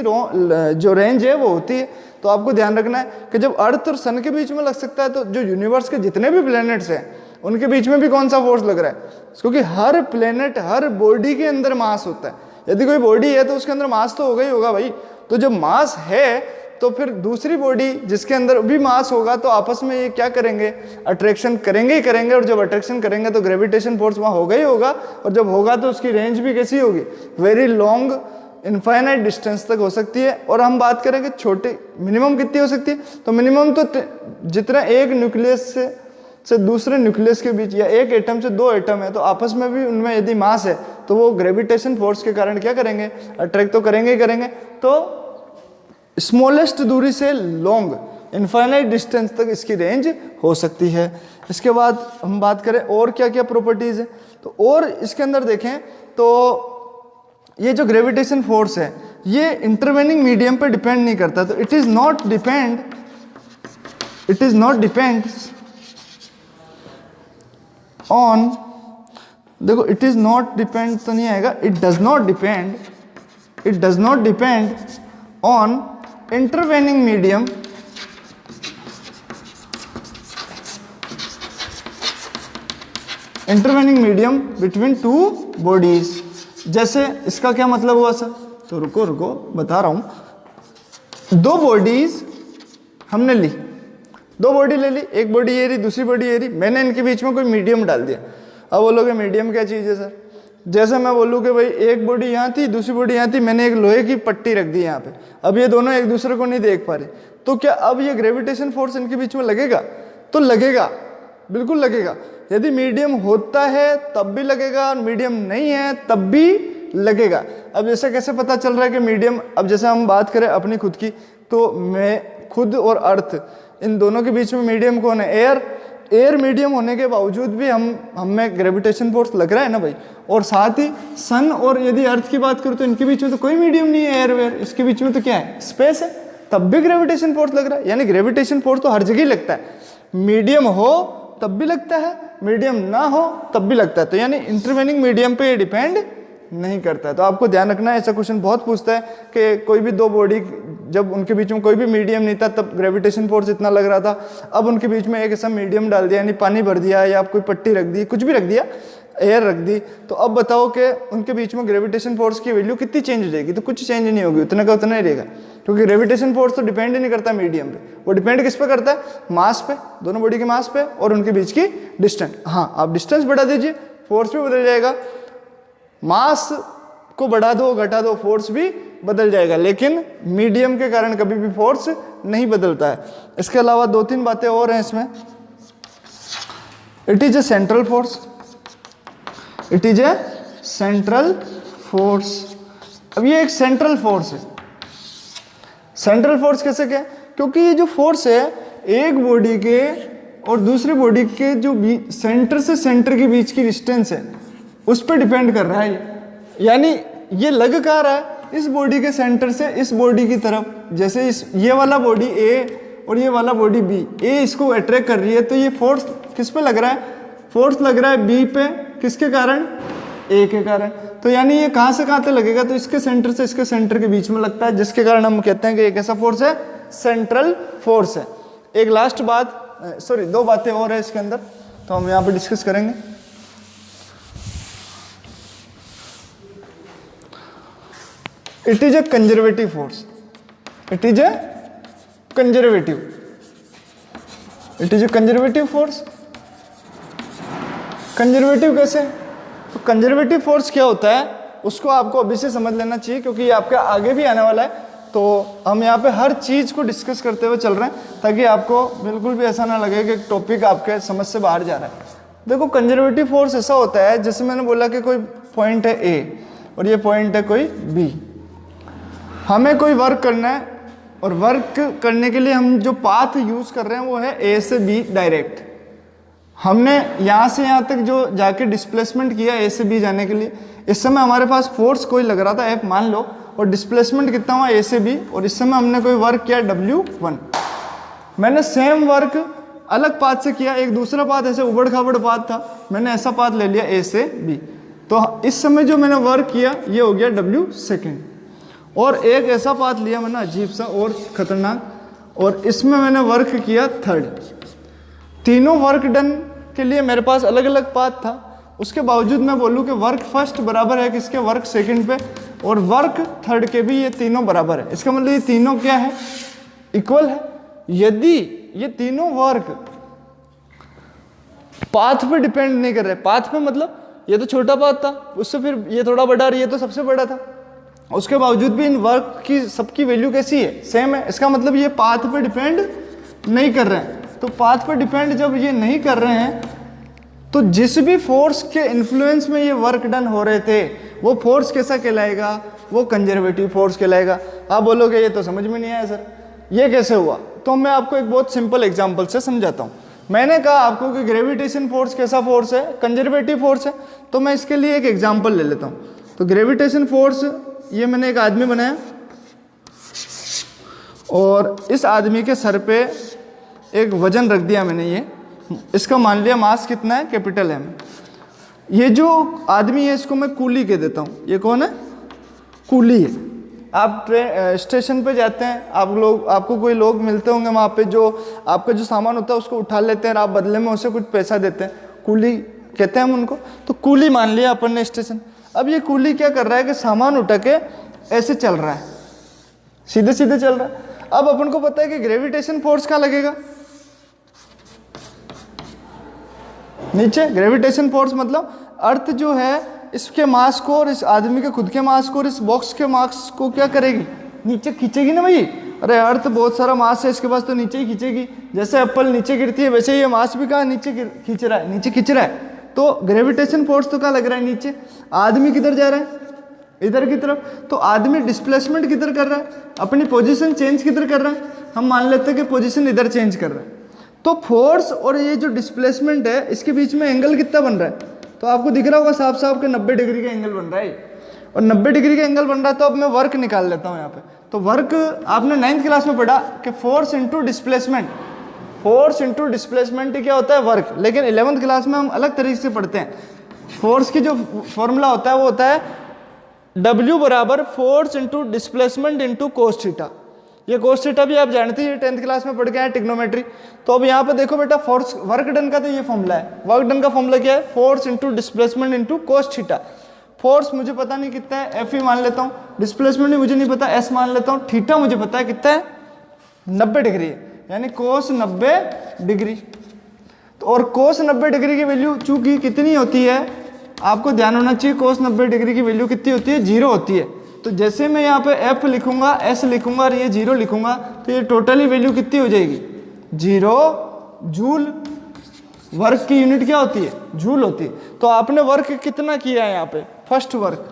जो रेंज है वो होती है। तो आपको ध्यान रखना है कि जब अर्थ और सन के बीच में लग सकता है, तो जो यूनिवर्स के जितने भी प्लैनेट्स हैं उनके बीच में भी कौन सा फोर्स लग रहा है, क्योंकि हर प्लैनेट, हर बॉडी के अंदर मास होता है। यदि कोई बॉडी है तो उसके अंदर मास तो होगा ही होगा भाई। तो जब मास है तो फिर दूसरी बॉडी जिसके अंदर भी मास होगा तो आपस में ये क्या करेंगे, अट्रैक्शन करेंगे ही करेंगे। और जब अट्रैक्शन करेंगे तो ग्रेविटेशन फोर्स वहाँ होगा ही होगा, और जब होगा तो उसकी रेंज भी कैसी होगी, वेरी लॉन्ग, इनफाइनाइट डिस्टेंस तक हो सकती है। और हम बात करें कि छोटे मिनिमम कितनी हो सकती है, तो मिनिमम तो जितना एक न्यूक्लियस से दूसरे न्यूक्लियस के बीच या एक एटम से दो एटम है, तो आपस में भी उनमें यदि मास है तो वो ग्रेविटेशन फोर्स के कारण क्या करेंगे, अट्रैक्ट तो करेंगे ही करेंगे। तो स्मॉलेस्ट दूरी से लॉन्ग इनफाइनाइट डिस्टेंस तक इसकी रेंज हो सकती है। इसके बाद हम बात करें और क्या क्या प्रॉपर्टीज है, तो और इसके अंदर देखें तो ये जो ग्रेविटेशन फोर्स है ये इंटरवेनिंग मीडियम पे डिपेंड नहीं करता। तो it is not depend on, देखो इट इज नॉट डिपेंड तो नहीं आएगा, it does not depend on intervening medium between two bodies. जैसे इसका क्या मतलब हुआ सर, तो रुको बता रहा हूं। दो बॉडीज हमने ली, दो बॉडी ले ली, एक बॉडी ये रही, दूसरी बॉडी ये रही, मैंने इनके बीच में कोई मीडियम डाल दिया। अब बोलोगे मीडियम क्या चीज़ है सर? जैसे मैं बोलूँ कि भाई एक बॉडी यहाँ थी, दूसरी बॉडी यहाँ थी, मैंने एक लोहे की पट्टी रख दी यहाँ पे, अब ये दोनों एक दूसरे को नहीं देख पा रहे, तो क्या अब ये ग्रेविटेशन फोर्स इनके बीच में लगेगा? तो लगेगा, बिल्कुल लगेगा। यदि मीडियम होता है तब भी लगेगा, और मीडियम नहीं है तब भी लगेगा। अब जैसे कैसे पता चल रहा है कि मीडियम, अब जैसे हम बात करें अपनी खुद की, तो मैं खुद और अर्थ, इन दोनों के बीच में मीडियम कौन है? एयर मीडियम होने के बावजूद भी हम में ग्रेविटेशन फोर्स लग रहा है ना भाई। और साथ ही सन और यदि अर्थ की बात करूँ तो इनके बीच में तो कोई मीडियम नहीं है, एयर वेयर, इसके बीच में तो क्या है? स्पेस है, तब भी ग्रेविटेशन फोर्स लग रहा है। यानी ग्रेविटेशन फोर्स तो हर जगह लगता है, मीडियम हो तब भी लगता है, मीडियम ना हो तब भी लगता है। तो यानी इंटरवेनिंग मीडियम पे ये डिपेंड नहीं करता है। तो आपको ध्यान रखना है, ऐसा क्वेश्चन बहुत पूछता है कि कोई भी दो बॉडी, जब उनके बीच में कोई भी मीडियम नहीं था तब ग्रेविटेशन फोर्स इतना लग रहा था, अब उनके बीच में एक ऐसा मीडियम डाल दिया, यानी पानी भर दिया या कोई पट्टी रख दी, कुछ भी रख दिया, एयर रख दी, तो अब बताओ कि उनके बीच में ग्रेविटेशन फोर्स की वैल्यू कितनी चेंज हो जाएगी? तो कुछ चेंज नहीं होगी, उतना का उतना ही रहेगा, क्योंकि ग्रेविटेशन फोर्स तो डिपेंड ही नहीं करता मीडियम पे, वो डिपेंड किस पे करता है? मास पे, दोनों बॉडी के मास पे और उनके बीच की डिस्टेंस। हाँ, आप डिस्टेंस बढ़ा दीजिए, फोर्स भी बदल जाएगा, मास को बढ़ा दो घटा दो, फोर्स भी बदल जाएगा, लेकिन मीडियम के कारण कभी भी फोर्स नहीं बदलता है। इसके अलावा दो तीन बातें और हैं इसमें। It is A central force, it is A central force. अब ये एक सेंट्रल फोर्स है। सेंट्रल फोर्स कैसे क्या? क्योंकि ये जो फोर्स है एक बॉडी के और दूसरी बॉडी के जो सेंटर से सेंटर के बीच की डिस्टेंस है उस पर डिपेंड कर रहा है। यानी ये लग कहाँ रहा है? इस बॉडी के सेंटर से इस बॉडी की तरफ। जैसे ये वाला बॉडी ए और ये वाला बॉडी बी, ए इसको अट्रैक्ट कर रही है, तो ये फोर्स किस पे लग रहा है? फोर्स लग रहा है बी पे, किसके कारण? ए के कारण। तो यानी ये कहाँ से कहाँ तक लगेगा? तो इसके सेंटर से इसके सेंटर के बीच में लगता है, जिसके कारण हम कहते हैं कि एक ऐसा फोर्स है, सेंट्रल फोर्स है। एक लास्ट बात, सॉरी दो बातें और है इसके अंदर, तो हम यहाँ पे डिस्कस करेंगे। It is A conservative force, it is A conservative, it is A conservative force. Conservative कैसे? तो कंजर्वेटिव फोर्स क्या होता है उसको आपको अभी से समझ लेना चाहिए, क्योंकि ये आपके आगे भी आने वाला है। तो हम यहाँ पे हर चीज़ को डिस्कस करते हुए चल रहे हैं, ताकि आपको बिल्कुल भी ऐसा ना लगे कि टॉपिक आपके समझ से बाहर जा रहा है। देखो कंजर्वेटिव फोर्स ऐसा होता है, जैसे मैंने बोला कि कोई पॉइंट है ए और ये पॉइंट है कोई बी, हमें कोई वर्क करना है, और वर्क करने के लिए हम जो पाथ यूज़ कर रहे हैं वो है ए से बी डायरेक्ट। हमने यहाँ से यहाँ तक जो जाके डिस्प्लेसमेंट किया ए से बी जाने के लिए, इस समय हमारे पास फोर्स कोई लग रहा था F मान लो, और डिस्प्लेसमेंट कितना हुआ ए से बी, और इस समय हमने कोई वर्क किया W1। मैंने सेम वर्क अलग पाथ से किया, एक दूसरा पाथ ऐसे उबड़ खाबड़ पाथ था, मैंने ऐसा पाथ ले लिया ए से बी, तो इस समय जो मैंने वर्क किया ये हो गया W2। और एक ऐसा पाथ लिया मैंने अजीब सा और खतरनाक, और इसमें मैंने वर्क किया 3rd। तीनों वर्क डन के लिए मेरे पास अलग अलग पाथ था, उसके बावजूद मैं बोलूँ कि वर्क फर्स्ट बराबर है किसके? वर्क सेकंड पे, और वर्क 3rd के भी ये तीनों बराबर है। इसका मतलब ये तीनों क्या है? इक्वल है। यदि ये तीनों वर्क पाथ पे डिपेंड नहीं कर रहे, पाथ पे मतलब ये तो छोटा पाथ था, उससे फिर ये थोड़ा बड़ा और ये तो सबसे बड़ा था, उसके बावजूद भी इन वर्क की सबकी वैल्यू कैसी है? सेम है। इसका मतलब ये पाथ पे डिपेंड नहीं कर रहे हैं। तो पाथ पे डिपेंड जब ये नहीं कर रहे हैं, तो जिस भी फोर्स के इन्फ्लुएंस में ये वर्क डन हो रहे थे वो फोर्स कैसा कहलाएगा? वो कंजर्वेटिव फोर्स कहलाएगा। आप बोलोगे ये तो समझ में नहीं आया सर, ये कैसे हुआ? तो मैं आपको एक बहुत सिंपल एग्जाम्पल से समझाता हूँ। मैंने कहा आपको कि ग्रेविटेशन फोर्स कैसा फोर्स है? कंजर्वेटिव फोर्स है। तो मैं इसके लिए एक एग्जाम्पल ले लेता हूँ। तो ग्रेविटेशन फोर्स, ये मैंने एक आदमी बनाया और इस आदमी के सर पे एक वजन रख दिया मैंने, ये इसका मान लिया मास कितना है, कैपिटल एम। ये जो आदमी है इसको मैं कूली कह देता हूँ। ये कौन है, कूली है। आप स्टेशन पे जाते हैं, आपको कोई लोग मिलते होंगे वहाँ पे जो आपका जो सामान होता है उसको उठा लेते हैं और आप बदले में उसे कुछ पैसा देते हैं, कूली कहते हैं हम उनको। तो कूली मान लिया अपन ने स्टेशन। अब ये कूली क्या कर रहा है कि सामान उठा के ऐसे चल रहा है, सीधे सीधे चल रहा है। अब अपन को पता है कि ग्रेविटेशन फोर्स कहाँ लगेगा, नीचे। ग्रेविटेशन फोर्स मतलब अर्थ जो है इसके मास को और इस आदमी के खुद के मास को और इस बॉक्स के मास को क्या करेगी, नीचे खींचेगी ना भाई। अरे अर्थ बहुत सारा मास है इसके पास, तो नीचे ही खींचेगी। जैसे एप्पल नीचे गिरती है वैसे ये मास भी कहाँ नीचे खींच रहा है, नीचे खींच रहा है। तो ग्रेविटेशन फोर्स तो कहाँ लग रहा है, नीचे। आदमी किधर जा रहा है, इधर की तरफ। तो आदमी डिस्प्लेसमेंट किधर कर रहा है, अपनी पोजीशन चेंज किधर कर रहा है। हम मान लेते हैं कि पोजीशन इधर चेंज कर रहा है। तो फोर्स और ये जो डिस्प्लेसमेंट है इसके बीच में एंगल कितना बन रहा है, तो आपको दिख रहा होगा साफ साफ के 90 डिग्री का एंगल बन रहा है। और 90 डिग्री का एंगल बन रहा है। तो अब मैं वर्क निकाल लेता हूँ यहाँ पे। तो वर्क आपने 9th क्लास में पढ़ा कि force into displacement, force into displacement क्या होता है, वर्क। लेकिन 11th क्लास में हम अलग तरीके से पढ़ते हैं। फोर्स की जो फॉर्मूला होता है वो होता है W बराबर force into displacement into cos theta. ये कोस थीटा भी आप जानते हैं, 10th क्लास में पढ़ के आए ट्रिग्नोमेट्री। तो अब यहाँ पे देखो बेटा, फोर्स वर्क डन का तो ये फॉर्मूला है। वर्क डन का फॉर्मूला क्या है, force into displacement into cos theta. Force मुझे पता नहीं कितना है, एफ ही मान लेता हूँ। डिस्प्लेसमेंट भी मुझे नहीं पता, एस मान लेता हूँ। थीटा मुझे पता है कितना है, 90 डिग्री है, यानी कोस 90 डिग्री। तो और कोस 90 डिग्री की वैल्यू चूंकि कितनी होती है, आपको ध्यान होना चाहिए, कोस 90 डिग्री की वैल्यू कितनी होती है, 0 होती है। तो जैसे मैं यहाँ पे एफ लिखूंगा, एस लिखूंगा और ये 0 लिखूंगा, तो ये टोटली वैल्यू कितनी हो जाएगी, 0 जूल। वर्क की यूनिट क्या होती है, जूल होती है। तो आपने वर्क कितना किया है यहाँ पे, फर्स्ट वर्क।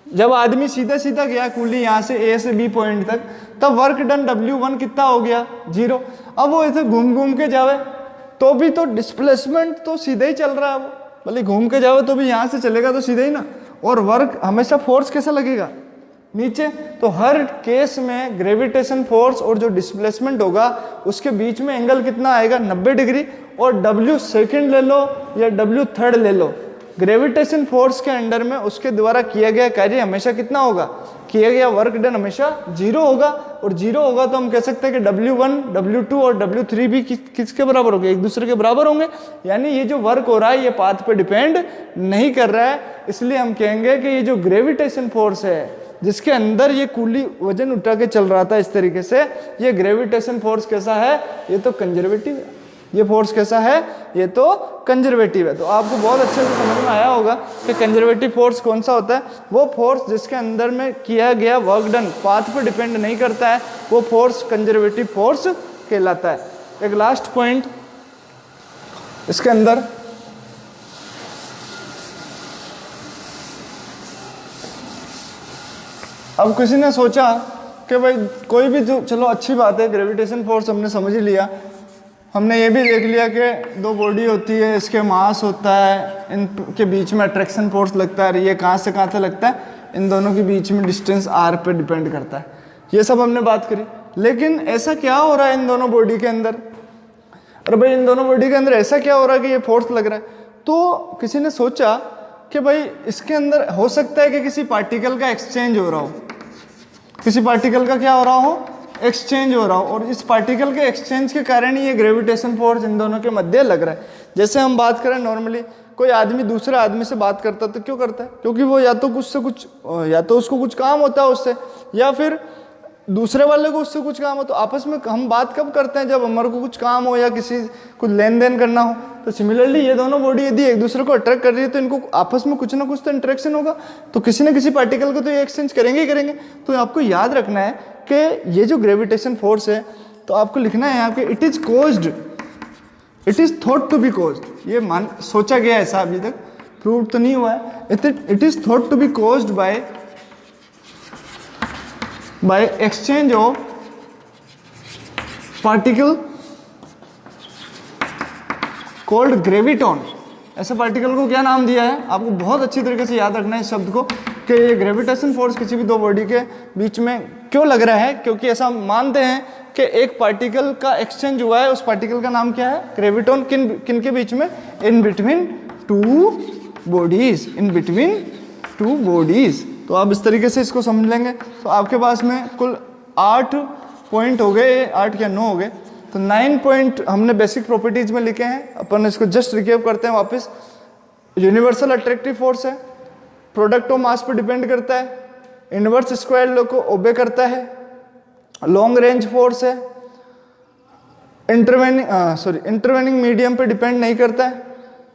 जब आदमी सीधा सीधा गया कूली यहाँ से ए से बी पॉइंट तक, तब वर्क डन W1 कितना हो गया, 0। अब वो ऐसे घूम घूम के जावे तो भी तो डिस्प्लेसमेंट तो सीधा ही चल रहा है, वो भले घूम के जावे तो भी यहाँ से चलेगा तो सीधा ही ना। और वर्क हमेशा फोर्स कैसा लगेगा, नीचे। तो हर केस में ग्रेविटेशन फोर्स और जो डिस्प्लेसमेंट होगा उसके बीच में एंगल कितना आएगा, 90 डिग्री। और W सेकंड ले लो या W थर्ड ले लो, ग्रेविटेशन फोर्स के अंडर में उसके द्वारा किया गया कार्य हमेशा कितना होगा, किया गया वर्क डन हमेशा 0 होगा। और 0 होगा तो हम कह सकते हैं कि W1, W2 और W3 भी किसके बराबर होंगे, एक दूसरे के बराबर होंगे। यानी ये जो वर्क हो रहा है ये पाथ पे डिपेंड नहीं कर रहा है। इसलिए हम कहेंगे कि ये जो ग्रेविटेशन फोर्स है जिसके अंदर ये कूली वजन उठा के चल रहा था इस तरीके से, ये ग्रेविटेशन फोर्स कैसा है, ये तो कंजर्वेटिव है। ये फोर्स कैसा है, ये तो कंजर्वेटिव है। तो आपको बहुत अच्छे से समझ में आया होगा कि कंजर्वेटिव फोर्स कौन सा होता है। वो फोर्स जिसके अंदर में किया गया वर्क डन पाथ पे डिपेंड नहीं करता है, वो फोर्स कंजर्वेटिव फोर्स कहलाता है। एक लास्ट पॉइंट इसके अंदर, अब किसी ने सोचा कि भाई कोई भी जो, चलो अच्छी बात है, ग्रेविटेशन फोर्स हमने समझ ही लिया। हमने ये भी देख लिया कि दो बॉडी होती है, इसके मास होता है, इनके बीच में अट्रैक्शन फोर्स लगता है। ये कहाँ से कहाँ तक लगता है, इन दोनों के बीच में डिस्टेंस r पे डिपेंड करता है। ये सब हमने बात करी। लेकिन ऐसा क्या हो रहा है इन दोनों बॉडी के अंदर, अरे भाई इन दोनों बॉडी के अंदर ऐसा क्या हो रहा है कि ये फोर्स लग रहा है। तो किसी ने सोचा कि भाई इसके अंदर हो सकता है कि किसी पार्टिकल का एक्सचेंज हो रहा हो, किसी पार्टिकल का क्या हो रहा हो, एक्सचेंज हो रहा हो। और इस पार्टिकल के एक्सचेंज के कारण ही ये ग्रेविटेशन फोर्स इन दोनों के मध्य लग रहा है। जैसे हम बात करें नॉर्मली, कोई आदमी दूसरे आदमी से बात करता है तो क्यों करता है, क्योंकि वो या तो उसको कुछ काम होता है उससे, या फिर दूसरे वाले को उससे कुछ काम हो। तो आपस में हम बात कब करते हैं, जब हमारे को कुछ काम हो या किसी कुछ लेन देन करना हो। तो सिमिलरली ये दोनों बॉडी यदि एक दूसरे को अट्रैक्ट कर रही है तो इनको आपस में कुछ ना कुछ तो इंटरेक्शन होगा। तो किसी न किसी पार्टिकल को तो ये एक्सचेंज करेंगे ही करेंगे। तो आपको याद रखना है कि ये जो ग्रेविटेशन फोर्स है, तो आपको लिखना है यहाँ पे it is caused, it is thought to be caused. ये सोचा गया है, ऐसा अभी तक प्रूव तो नहीं हुआ है। It is thought to be caused by exchange of particle called graviton. ऐसे पार्टिकल को क्या नाम दिया है, आपको बहुत अच्छी तरीके से याद रखना है इस शब्द को, कि ये ग्रेविटेशन फोर्स किसी भी दो बॉडी के बीच में क्यों लग रहा है, क्योंकि ऐसा मानते हैं कि एक पार्टिकल का एक्सचेंज हुआ है, उस पार्टिकल का नाम क्या है? ग्रेविटॉन। किन किन के बीच में? In between two bodies, in between two bodies. तो आप इस तरीके से इसको समझ लेंगे। तो आपके पास में कुल 8 पॉइंट हो गए, 8 या 9 हो गए। तो 9 पॉइंट हमने बेसिक प्रॉपर्टीज में लिखे हैं। अपन इसको जस्ट रिकैप करते हैं वापस। यूनिवर्सल अट्रैक्टिव फोर्स है, प्रोडक्ट ऑफ मास पे डिपेंड करता है, इनवर्स स्क्वायर लॉ को ओबे करता है, लॉन्ग रेंज फोर्स है, इंटरवेनिंग मीडियम पे डिपेंड नहीं करता है,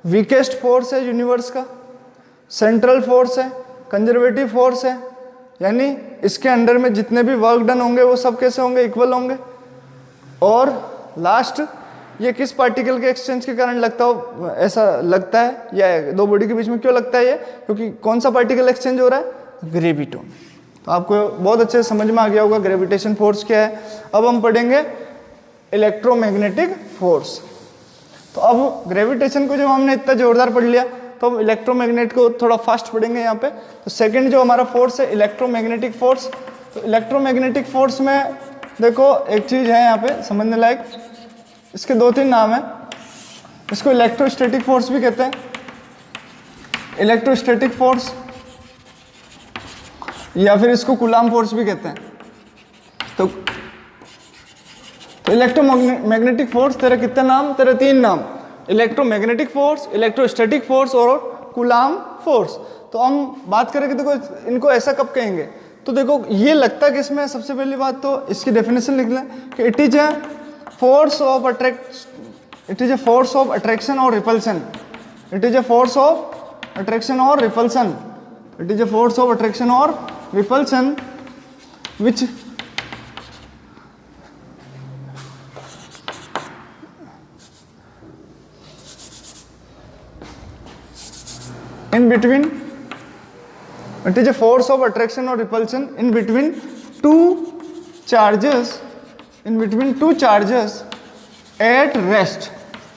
वीकेस्ट फोर्स है यूनिवर्स का, सेंट्रल फोर्स है, कंजर्वेटिव फोर्स है, यानी इसके अंडर में जितने भी वर्क डन होंगे वो सब कैसे होंगे? इक्वल होंगे। और लास्ट, ये किस पार्टिकल के एक्सचेंज के कारण लगता हो, ऐसा लगता है, या दो बॉडी के बीच में क्यों लगता है ये? क्योंकि कौन सा पार्टिकल एक्सचेंज हो रहा है? ग्रेविटॉन। तो आपको बहुत अच्छे से समझ में आ गया होगा ग्रेविटेशन फोर्स क्या है। अब हम पढ़ेंगे इलेक्ट्रोमैग्नेटिक फोर्स। तो अब ग्रेविटेशन को जब हमने इतना जोरदार पढ़ लिया तो हम इलेक्ट्रोमैग्नेट को थोड़ा फास्ट पढ़ेंगे यहाँ पे। तो सेकंड जो हमारा फोर्स है इलेक्ट्रोमैग्नेटिक फोर्स। तो इलेक्ट्रोमैग्नेटिक फोर्स में देखो एक चीज़ है यहाँ पे समझने लायक, इसके 2-3 नाम है। इसको इलेक्ट्रोस्टैटिक फोर्स भी कहते हैं, इलेक्ट्रोस्टैटिक फोर्स, या फिर इसको कूलाम फोर्स भी कहते हैं। तो इलेक्ट्रोमैग्नेटिक फोर्स, तेरे कितने नाम? तेरे 3 नाम, इलेक्ट्रोमैग्नेटिक फोर्स, इलेक्ट्रोस्टैटिक फोर्स और कूलाम फोर्स। तो हम बात करेंगे, देखो इनको ऐसा कब कहेंगे? तो देखो ये लगता कि इसमें सबसे पहली बात तो इसकी डेफिनेशन लिख लें कि it is a force of attraction और repulsion. It is a force of attraction और repulsion. It is a force of attraction और repulsion which in between, it is a force of attraction or repulsion in between two charges, in between two charges at rest।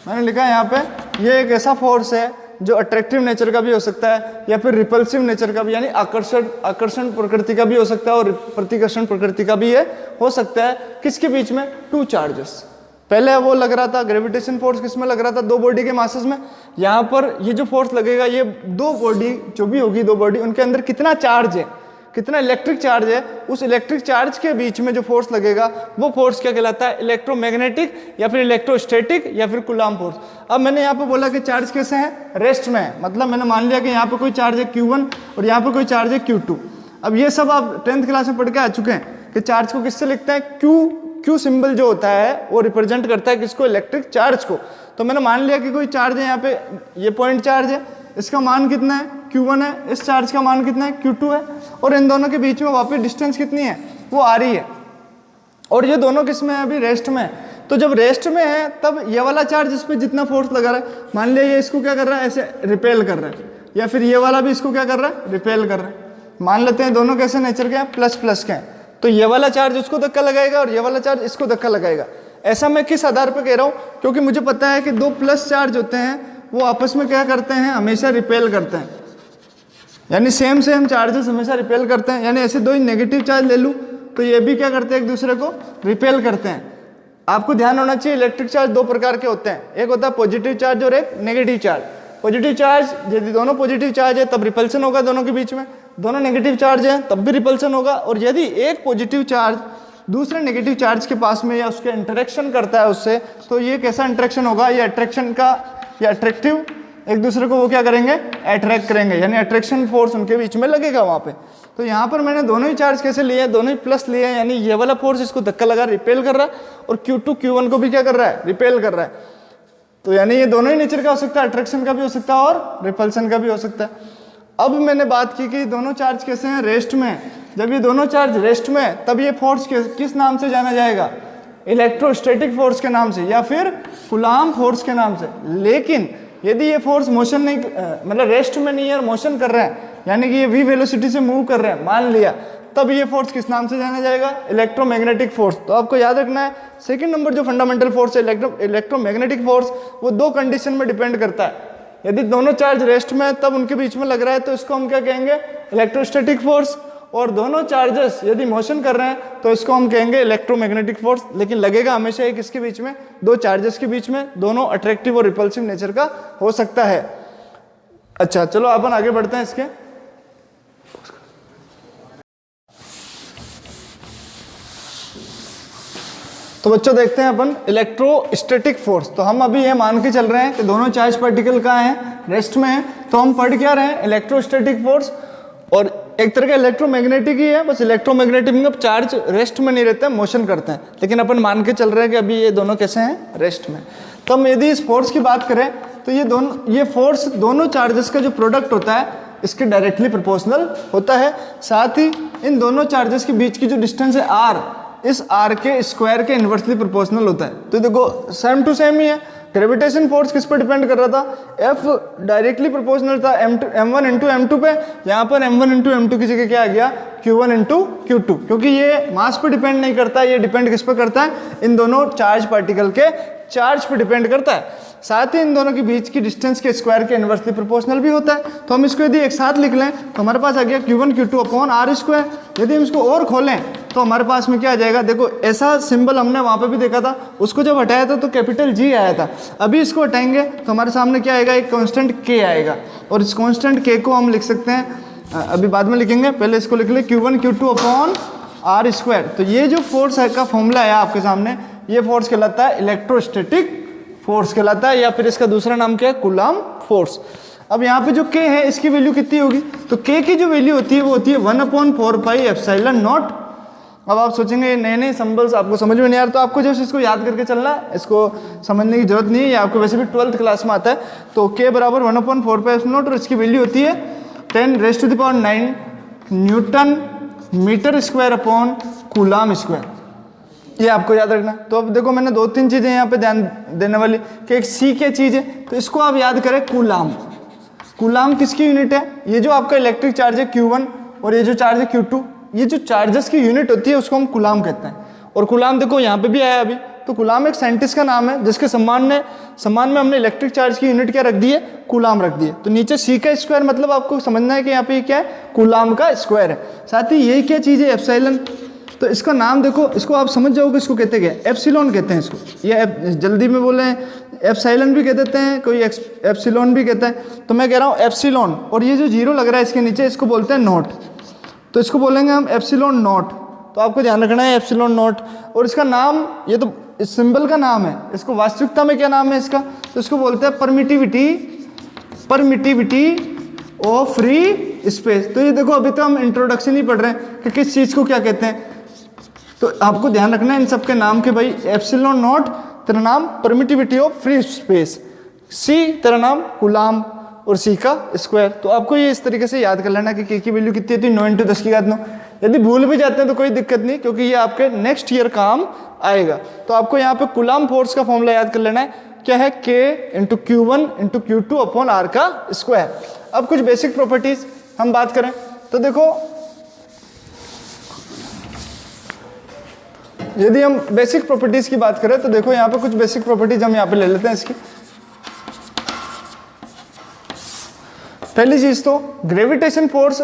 मैंने लिखा है यहाँ पे, ये एक ऐसा फोर्स है जो अट्रैक्टिव नेचर का भी हो सकता है या फिर रिपल्सिव नेचर का भी, यानी आकर्षण प्रकृति का भी हो सकता है और प्रतिकर्षण प्रकृति का भी ये हो सकता है। किसके बीच में? Two charges. पहले वो लग रहा था ग्रेविटेशन फोर्स, किस में लग रहा था? दो बॉडी के मासेस में। यहाँ पर ये जो फोर्स लगेगा, ये दो बॉडी जो भी होगी, दो बॉडी, उनके अंदर कितना चार्ज है, कितना इलेक्ट्रिक चार्ज है, उस इलेक्ट्रिक चार्ज के बीच में जो फोर्स लगेगा वो फोर्स क्या कहलाता है? इलेक्ट्रोमैग्नेटिक या फिर इलेक्ट्रोस्टैटिक या फिर कूलाम फोर्स। अब मैंने यहाँ पे बोला कि चार्ज कैसे हैं? रेस्ट में है। मतलब मैंने मान लिया कि यहाँ पे कोई चार्ज है Q1 और यहाँ पे कोई चार्ज है Q2। अब ये सब आप 10th क्लास में पढ़ के आ चुके हैं कि चार्ज को किससे लिखते हैं? क्यू सिंबल जो होता है वो रिप्रेजेंट करता है किसको? इलेक्ट्रिक चार्ज को। तो मैंने मान लिया कि कोई चार्ज है यहाँ पे, ये पॉइंट चार्ज है, इसका मान कितना है? Q1 है। इस चार्ज का मान कितना है? Q2 है। और इन दोनों के बीच में वापस डिस्टेंस कितनी है? वो आ रही है। और ये दोनों किस में है? अभी रेस्ट में है। तो जब रेस्ट में है तब ये वाला चार्ज इस पर जितना फोर्स लगा रहा है, मान लिया ये इसको क्या कर रहा है? ऐसे रिपेल कर रहा है, या फिर ये वाला भी इसको क्या कर रहा है? रिपेल कर रहा है। मान लेते हैं दोनों कैसे नेचर के हैं? प्लस प्लस के हैं। तो ये वाला चार्ज उसको धक्का लगाएगा और ये वाला चार्ज इसको धक्का लगाएगा। ऐसा मैं किस आधार पर कह रहा हूँ? क्योंकि मुझे पता है कि दो प्लस चार्ज होते हैं वो आपस में क्या करते हैं? हमेशा रिपेल करते हैं, यानी सेम चार्जेस हमेशा रिपेल करते हैं। यानी ऐसे दो ही नेगेटिव चार्ज ले लूँ तो ये भी क्या करते हैं? एक दूसरे को रिपेल करते हैं। आपको ध्यान होना चाहिए इलेक्ट्रिक चार्ज दो प्रकार के होते हैं, एक होता है पॉजिटिव चार्ज और एक नेगेटिव चार्ज। पॉजिटिव चार्ज यदि दोनों पॉजिटिव चार्ज है तब रिपल्सन होगा दोनों के बीच में, दोनों नेगेटिव चार्ज है तब भी रिपल्सन होगा। और यदि एक पॉजिटिव चार्ज दूसरे नेगेटिव चार्ज के पास में या उसके इंटरेक्शन करता है उससे, तो ये कैसा इंटरेक्शन होगा? ये अट्रैक्शन का या अट्रैक्टिव, एक दूसरे को वो क्या करेंगे? अट्रैक्ट करेंगे, यानी अट्रैक्शन फोर्स उनके बीच में लगेगा वहाँ पे। तो यहाँ पर मैंने दोनों ही चार्ज कैसे लिए हैं? दोनों ही प्लस लिए हैं, यानी ये वाला फोर्स इसको धक्का लगा रिपेल कर रहा है और Q2 Q1 को भी क्या कर रहा है? रिपेल कर रहा है। तो यानी ये दोनों ही नेचर का हो सकता है, अट्रैक्शन का भी हो सकता है और रिपल्सन का भी हो सकता है। अब मैंने बात की कि दोनों चार्ज कैसे हैं? रेस्ट में। जब ये दोनों चार्ज रेस्ट में, तब ये फोर्स किस नाम से जाना जाएगा? इलेक्ट्रोस्टैटिक फोर्स के नाम से या फिर कूलाम फोर्स के नाम से। लेकिन यदि ये फोर्स मोशन नहीं, मतलब रेस्ट में नहीं है और मोशन कर रहे हैं, यानी कि ये v वेलोसिटी से मूव कर रहे हैं, मान लिया, तब ये फोर्स किस नाम से जाना जाएगा? Electromagnetic force. तो आपको याद रखना है सेकंड नंबर जो फंडामेंटल फोर्स है इलेक्ट्रोमैग्नेटिक फोर्स, वो दो कंडीशन में डिपेंड करता है। यदि दोनों चार्ज रेस्ट में है तब उनके बीच में लग रहा है तो इसको हम क्या कहेंगे? Electrostatic force. और दोनों चार्जेस यदि मोशन कर रहे हैं तो इसको हम कहेंगे इलेक्ट्रोमैग्नेटिक फोर्स, लेकिन लगेगा हमेशा एक इसके बीच में, दो चार्जेस के बीच में, दोनों अट्रैक्टिव और रिपल्सिव नेचर का हो सकता है। अच्छा चलो अपन आगे बढ़ते हैं इसके। तो बच्चों देखते हैं अपन इलेक्ट्रोस्टैटिक फोर्स। तो हम अभी ये मान के चल रहे हैं कि दोनों चार्ज पार्टिकल कहाँ हैं, रेस्ट में हैं, तो हम पढ़ क्या रहे हैं, इलेक्ट्रोस्टैटिक फोर्स। और एक तरह का इलेक्ट्रोमैग्नेटिक ही है, बस इलेक्ट्रोमैग्नेटिक में चार्ज रेस्ट में नहीं रहते हैं, मोशन करते हैं, लेकिन अपन मान के चल रहे हैं कि अभी ये दोनों कैसे हैं, रेस्ट में। तो हम यदि इस फोर्स की बात करें तो ये फोर्स दोनों चार्जेस का जो प्रोडक्ट होता है इसके डायरेक्टली प्रोपोर्शनल होता है। साथ ही इन दोनों चार्जेस के बीच की जो डिस्टेंस है r, इस r के स्क्वायर के इन्वर्सली प्रोपोर्शनल होता है। तो देखो सेम टू सेम ही है। ग्रेविटेशन फोर्स किस पर डिपेंड कर रहा था, F डायरेक्टली प्रोपोर्शनल था m1 इंटू m2 पे, यहाँ पर m1 इंटू m2 की जगह क्या आ गया, q1 इंटू q2, क्योंकि ये मास पे डिपेंड नहीं करता, ये डिपेंड किस पे करता है, इन दोनों चार्ज पार्टिकल के चार्ज पे डिपेंड करता है। साथ ही इन दोनों के बीच की डिस्टेंस के स्क्वायर के इनवर्सली प्रोपोर्शनल भी होता है। तो हम इसको यदि एक साथ लिख लें तो हमारे पास आ गया q1 q2 upon r square. यदि हम इसको और खोलें तो हमारे पास में क्या आ जाएगा, देखो ऐसा सिंबल हमने वहाँ पे भी देखा था, उसको जब हटाया था तो कैपिटल G आया था। अभी इसको हटाएंगे तो हमारे सामने क्या आएगा, एक कांस्टेंट K आएगा, और इस कांस्टेंट K को हम लिख सकते हैं, अभी बाद में लिखेंगे, पहले इसको लिख ले q1 q2 upon r square. तो ये जो फोर्स है का फॉर्मूला है आपके सामने, ये फोर्स कहलाता है इलेक्ट्रोस्टैटिक फोर्स कहलाता है, या फिर इसका दूसरा नाम क्या है, कूलम्ब फोर्स। अब यहाँ पे जो K है इसकी वैल्यू कितनी होगी, तो K की जो वैल्यू होती है वो होती है 1/4πε0। अब आप सोचेंगे नए नए सिंबल्स आपको समझ में नहीं आ रहा, तो आपको जस्ट इसको याद करके चलना है, इसको समझने की जरूरत नहीं है, ये आपको वैसे भी 12th क्लास में आता है। तो K बराबर 1/4πε0 और इसकी वैल्यू होती है 10⁹ newton metre square upon coulomb square, ये आपको याद रखना। तो अब देखो मैंने दो तीन चीजें यहाँ पे ध्यान देने वाली, कि एक सी क्या चीज है, तो इसको आप याद करें कूलम्ब। कूलम्ब किसकी यूनिट है, ये जो आपका इलेक्ट्रिक चार्ज है Q1 और ये जो चार्ज है Q2, ये जो चार्जेस की यूनिट होती है उसको हम कूलम्ब कहते हैं। और कूलम्ब देखो यहाँ पे भी आया अभी, तो कूलम्ब एक साइंटिस्ट का नाम है जिसके सम्मान में हमने इलेक्ट्रिक चार्ज की यूनिट क्या रख दी है, कूलम्ब रख दी है। तो नीचे सी का स्क्वायर मतलब आपको समझना है कि यहाँ पे क्या है, कूलम्ब का स्क्वायर है। साथ ही ये क्या चीज़ है, एप्सिलॉन। तो इसका नाम देखो, इसको आप समझ जाओगे इसको कहते क्या, एप्सिलॉन कहते हैं इसको, ये जल्दी में बोले एप्सिलॉन भी कह देते हैं, कोई एप्सिलॉन भी कहता है। तो मैं कह रहा हूँ एप्सिलॉन, और ये जो जीरो लग रहा है इसके नीचे इसको बोलते हैं नॉट, तो इसको बोलेंगे हम एप्सिलॉन नॉट। तो आपको ध्यान रखना है एप्सिलॉन नॉट। और इसका नाम, ये तो इस सिंबल का नाम है, इसको वास्तविकता में क्या नाम है इसका, तो इसको बोलते हैं परमिटिविटी ऑफ फ्री स्पेस। तो ये देखो अभी तो हम इंट्रोडक्शन ही पढ़ रहे हैं कि किस चीज़ को क्या कहते हैं, तो आपको ध्यान रखना है इन सब के नाम के, भाई एप्सिलॉन नॉट तेरा नाम परमिटिविटी ऑफ फ्री स्पेस, सी तेरा नाम कूलम्ब और सी का स्क्वायर। तो आपको ये इस तरीके से याद कर लेना कि K की वैल्यू कितनी है, तो 9 × 10⁹ यदि भूल भी जाते हैं तो कोई दिक्कत नहीं, क्योंकि ये आपके नेक्स्ट ईयर काम आएगा। तो आपको यहाँ पे कूलम्ब फोर्स का फॉर्मूला याद कर लेना है, क्या है, K × Q1 × Q2 upon R का स्क्वायर। अब कुछ बेसिक प्रॉपर्टीज हम बात करें तो देखो, यदि हम बेसिक प्रॉपर्टीज की बात करें तो देखो यहाँ पे कुछ बेसिक प्रॉपर्टीज हम यहाँ पे ले लेते हैं इसकी। पहली चीज तो ग्रेविटेशन फोर्स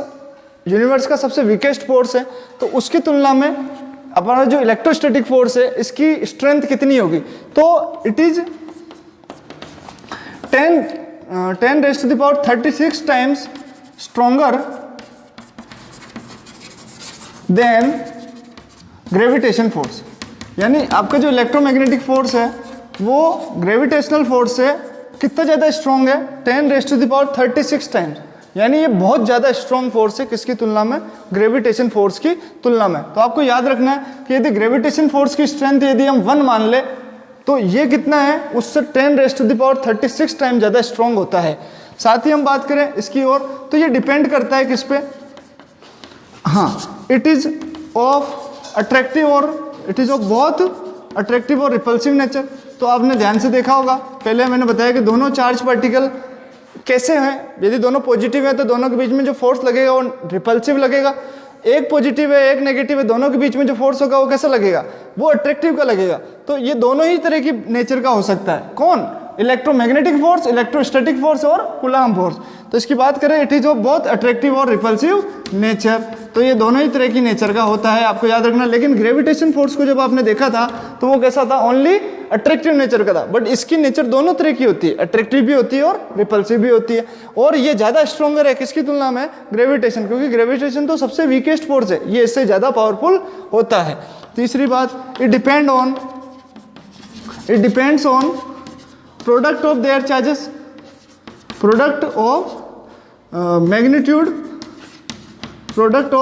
यूनिवर्स का सबसे वीकेस्ट फोर्स है, तो उसकी तुलना में अपना जो इलेक्ट्रोस्टैटिक फोर्स है इसकी स्ट्रेंथ कितनी होगी, तो it is 10⁻36 times stronger than gravitation force. यानी आपका जो इलेक्ट्रोमैग्नेटिक फोर्स है वो ग्रेविटेशनल फोर्स से कितना ज़्यादा स्ट्रॉन्ग है, 10⁻36 टाइम्स, यानी ये बहुत ज़्यादा स्ट्रॉन्ग फोर्स है किसकी तुलना में, ग्रेविटेशन फोर्स की तुलना में। तो आपको याद रखना है कि यदि ग्रेविटेशन फोर्स की स्ट्रेंथ यदि हम 1 मान ले तो ये कितना है, उससे 10⁻36 टाइम ज़्यादा स्ट्रॉन्ग होता है। साथ ही हम बात करें इसकी ओर तो ये डिपेंड करता है किस पे, हाँ, इट इज़ ऑफ अट्रैक्टिव और इट इज़ ऑफ बहुत अट्रैक्टिव और रिपल्सिव नेचर। तो आपने ध्यान से देखा होगा, पहले मैंने बताया कि दोनों चार्ज पार्टिकल कैसे हैं, यदि दोनों पॉजिटिव है तो दोनों के बीच में जो फोर्स लगेगा वो रिपल्सिव लगेगा, एक पॉजिटिव है एक नेगेटिव है, दोनों के बीच में जो फोर्स होगा वो कैसा लगेगा, वो अट्रैक्टिव का लगेगा। तो ये दोनों ही तरह की नेचर का हो सकता है, कौन, इलेक्ट्रोमैग्नेटिक फोर्स, इलेक्ट्रोस्टैटिक फोर्स और कूलम्ब फोर्स। तो इसकी बात करें इट इज ऑफ बहुत अट्रैक्टिव और रिपल्सिव नेचर। तो ये दोनों ही तरह की नेचर का होता है, आपको याद रखना। लेकिन ग्रेविटेशन फोर्स को जब आपने देखा था तो वो कैसा था, ओनली अट्रैक्टिव नेचर का था, बट इसकी नेचर दोनों तरह की होती है, अट्रैक्टिव भी होती है और रिपल्सिव भी होती है। और ये ज़्यादा स्ट्रॉन्गर है किसकी तुलना में, ग्रेविटेशन, क्योंकि ग्रेविटेशन तो सबसे वीकेस्ट फोर्स है, ये इससे ज़्यादा पावरफुल होता है। तीसरी बात, it depends on product of their charges, product of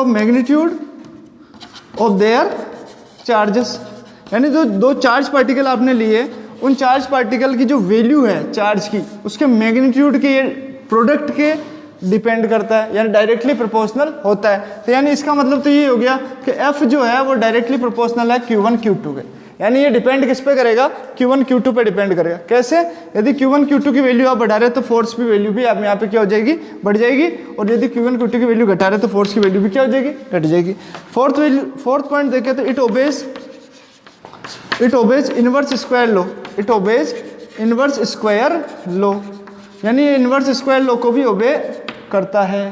magnitude of their charges, यानी जो दो चार्ज पार्टिकल आपने लिए, उन चार्ज पार्टिकल की जो वैल्यू है चार्ज की, उसके मैग्नीट्यूड के प्रोडक्ट के डिपेंड करता है, यानी डायरेक्टली प्रोपोर्शनल होता है। तो यानी इसका मतलब तो ये हो गया कि F जो है वो डायरेक्टली प्रोपोर्शनल है Q1 Q2 के, यानी ये डिपेंड किस पे करेगा, Q1 Q2 पे डिपेंड करेगा। कैसे, यदि Q1 Q2 की वैल्यू आप बढ़ा रहे तो फोर्स की वैल्यू भी आप यहाँ पे क्या हो जाएगी, बढ़ जाएगी, और यदि Q1 Q2 की वैल्यू घटा रहे तो फोर्स की वैल्यू भी क्या हो जाएगी, घट जाएगी। फोर्थ पॉइंट देखें तो it obeys inverse square law, यानी ये इनवर्स स्क्वायर लॉ को भी ओबे करता है।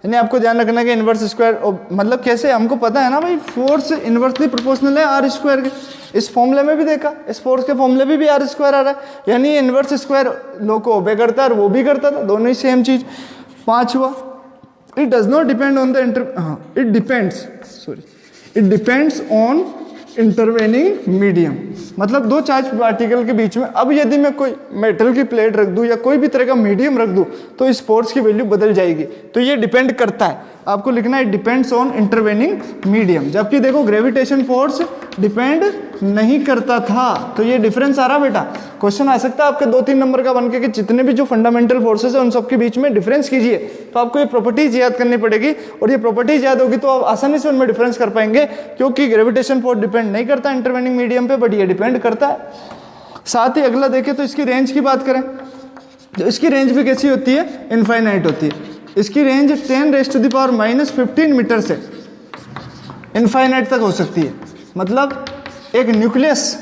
यानी आपको ध्यान रखना कि इनवर्स स्क्वायर मतलब कैसे, हमको पता है ना भाई, फोर्स इनवर्सली प्रोपोर्शनल है आर स्क्वायर के, इस फॉर्मूले में भी देखा, इस फोर्स के फॉर्मूले में भी आर स्क्वायर आ रहा है, यानी इनवर्स स्क्वायर लॉ को ओबे करता है और वो भी करता था, दोनों ही सेम चीज। पांचवा, it does not depend on the it depends on intervening medium, मतलब दो चार्ज पार्टिकल के बीच में अब यदि मैं कोई मेटल की प्लेट रख दूं या कोई भी तरह का मीडियम रख दूं तो इस फोर्स की वैल्यू बदल जाएगी। तो ये डिपेंड करता है, आपको लिखना है, it depends on intervening medium. जबकि देखो ग्रेविटेशन फोर्स डिपेंड नहीं करता था, तो ये डिफरेंस आ रहा बेटा। क्वेश्चन आ सकता है आपके 2-3 नंबर का बनके कि जितने भी जो फंडामेंटल फोर्सेस है उन सबके बीच में डिफरेंस कीजिए, तो आपको ये प्रॉपर्टीज याद करनी पड़ेगी, और ये प्रॉपर्टीज याद होगी तो आप आसानी से उनमें डिफरेंस कर पाएंगे, क्योंकि ग्रेविटेशन फोर्स डिपेंड नहीं करता इंटरवेनिंग मीडियम पे, बट ये डिपेंड करता है। साथ ही अगला देखें तो इसकी रेंज की बात करें, तो इसकी रेंज भी कैसी होती है, इनफाइनाइट होती है। इसकी रेंज 10⁻⁻15 मीटर से इनफाइनाइट तक हो सकती है। मतलब एक न्यूक्लियस,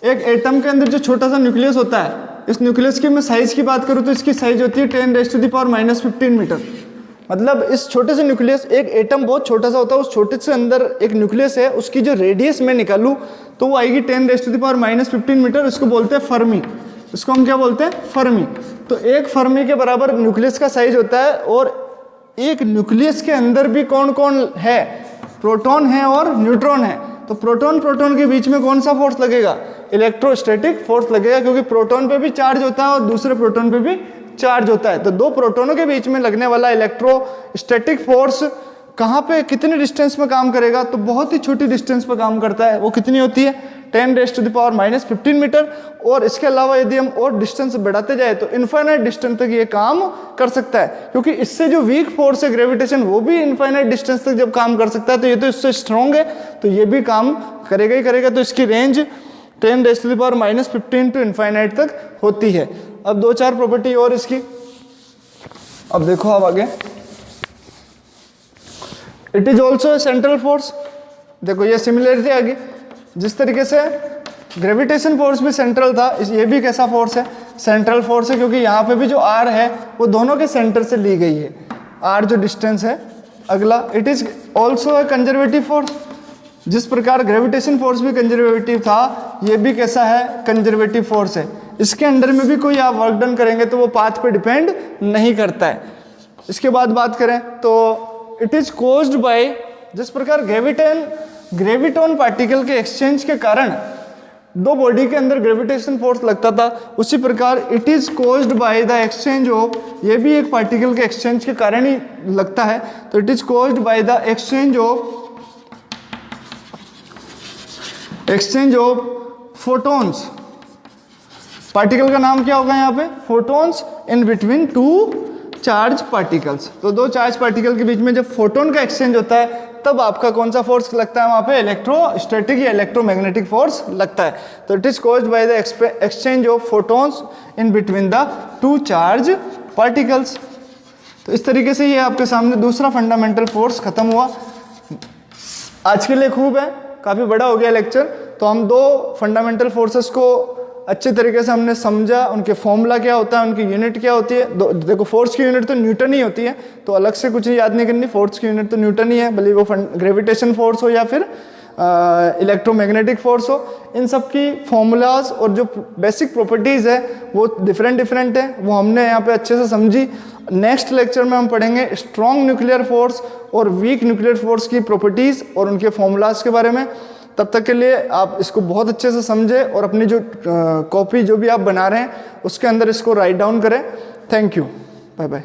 एक एटम के अंदर जो छोटा सा न्यूक्लियस होता है, इस न्यूक्लियस की मैं साइज की बात करूं तो इसकी साइज होती है 10⁻⁻15 मीटर। मतलब इस छोटे से न्यूक्लियस, एक एटम बहुत छोटा सा होता है, उस छोटे से अंदर एक न्यूक्लियस है, उसकी जो रेडियस मैं निकालूं तो वो आएगी 10⁻⁻15 मीटर। इसको बोलते हैं फर्मी, इसको हम क्या बोलते हैं, फर्मी। तो एक फर्मी के बराबर न्यूक्लियस का साइज होता है, और एक न्यूक्लियस के अंदर भी कौन कौन है, प्रोटॉन है और न्यूट्रॉन है। तो प्रोटॉन के बीच में कौन सा फोर्स लगेगा, इलेक्ट्रोस्टैटिक फोर्स लगेगा, क्योंकि प्रोटॉन पे भी चार्ज होता है और दूसरे प्रोटॉन पे भी चार्ज होता है। तो दो प्रोटॉनों के बीच में लगने वाला इलेक्ट्रोस्टैटिक फोर्स कहाँ पे, कितने डिस्टेंस में काम करेगा, तो बहुत ही छोटी डिस्टेंस पर काम करता है। वो कितनी होती है, 10⁻⁻15 मीटर। और इसके अलावा यदि हम और डिस्टेंस बढ़ाते जाए तो इनफाइनाइट डिस्टेंस तक ये काम कर सकता है, क्योंकि इससे जो वीक फोर्स है ग्रेविटेशन, वो भी इनफाइनाइट डिस्टेंस तक जब काम कर सकता है, तो ये तो इससे स्ट्रॉन्ग है, तो ये भी काम करेगा ही करेगा। तो इसकी रेंज 10⁻⁻15 टू इनफाइनाइट तक होती है। अब 2-4 प्रॉपर्टी और इसकी, अब देखो आप आगे, it is also central force. देखो ये सिमिलरिटी आ गई, जिस तरीके से ग्रेविटेशन फोर्स भी सेंट्रल था, ये भी कैसा फोर्स है, सेंट्रल फोर्स है, क्योंकि यहाँ पे भी जो आर है वो दोनों के सेंटर से ली गई है, आर जो डिस्टेंस है। अगला, it is also a conservative force. जिस प्रकार ग्रेविटेशन फोर्स भी कंजर्वेटिव था, ये भी कैसा है, कंजर्वेटिव फोर्स है। इसके अंडर में भी कोई आप वर्क डन करेंगे तो वो पाथ पे डिपेंड नहीं करता है। इसके बाद बात करें तो इट इज कोज्ड बाय, जिस प्रकार ग्रेविटॉन पार्टिकल के एक्सचेंज के कारण दो बॉडी के अंदर ग्रेविटेशन फोर्स लगता था, उसी प्रकार it is caused by the exchange of, ये भी एक पार्टिकल के एक्सचेंज के कारण ही लगता है। तो it is caused by the exchange of photons. Particle का नाम क्या होगा यहाँ पे, photons in between two charge particles. तो दो चार्ज पार्टिकल के बीच में जब फोटोन का एक्सचेंज होता है तब आपका कौन सा फोर्स लगता है वहां पे, इलेक्ट्रोस्टैटिक या इलेक्ट्रोमैग्नेटिक फोर्स लगता है। तो it is caused by the exchange of photons in between the two charge particles. तो इस तरीके से ये आपके सामने दूसरा फंडामेंटल फोर्स खत्म हुआ। आज के लिए खूब है, काफी बड़ा हो गया लेक्चर। तो हम दो फंडामेंटल फोर्सेस को अच्छे तरीके से हमने समझा, उनके फॉर्मूला क्या होता है, उनकी यूनिट क्या होती है। देखो फोर्स की यूनिट तो न्यूटन ही होती है, तो अलग से कुछ याद नहीं करनी, फोर्स की यूनिट तो न्यूटन ही है, भले वो ग्रेविटेशन फोर्स हो या फिर इलेक्ट्रोमैग्नेटिक फोर्स हो। इन सब की फॉर्मूलाज और जो बेसिक प्रॉपर्टीज़ है वो डिफरेंट है, वो हमने यहाँ पे अच्छे से समझी। नेक्स्ट लेक्चर में हम पढ़ेंगे स्ट्रॉन्ग न्यूक्लियर फोर्स और वीक न्यूक्लियर फोर्स की प्रॉपर्टीज़ और उनके फॉर्मूलाज के बारे में। तब तक के लिए आप इसको बहुत अच्छे से समझें और अपनी जो कॉपी जो भी आप बना रहे हैं उसके अंदर इसको राइट डाउन करें। Thank you, bye bye.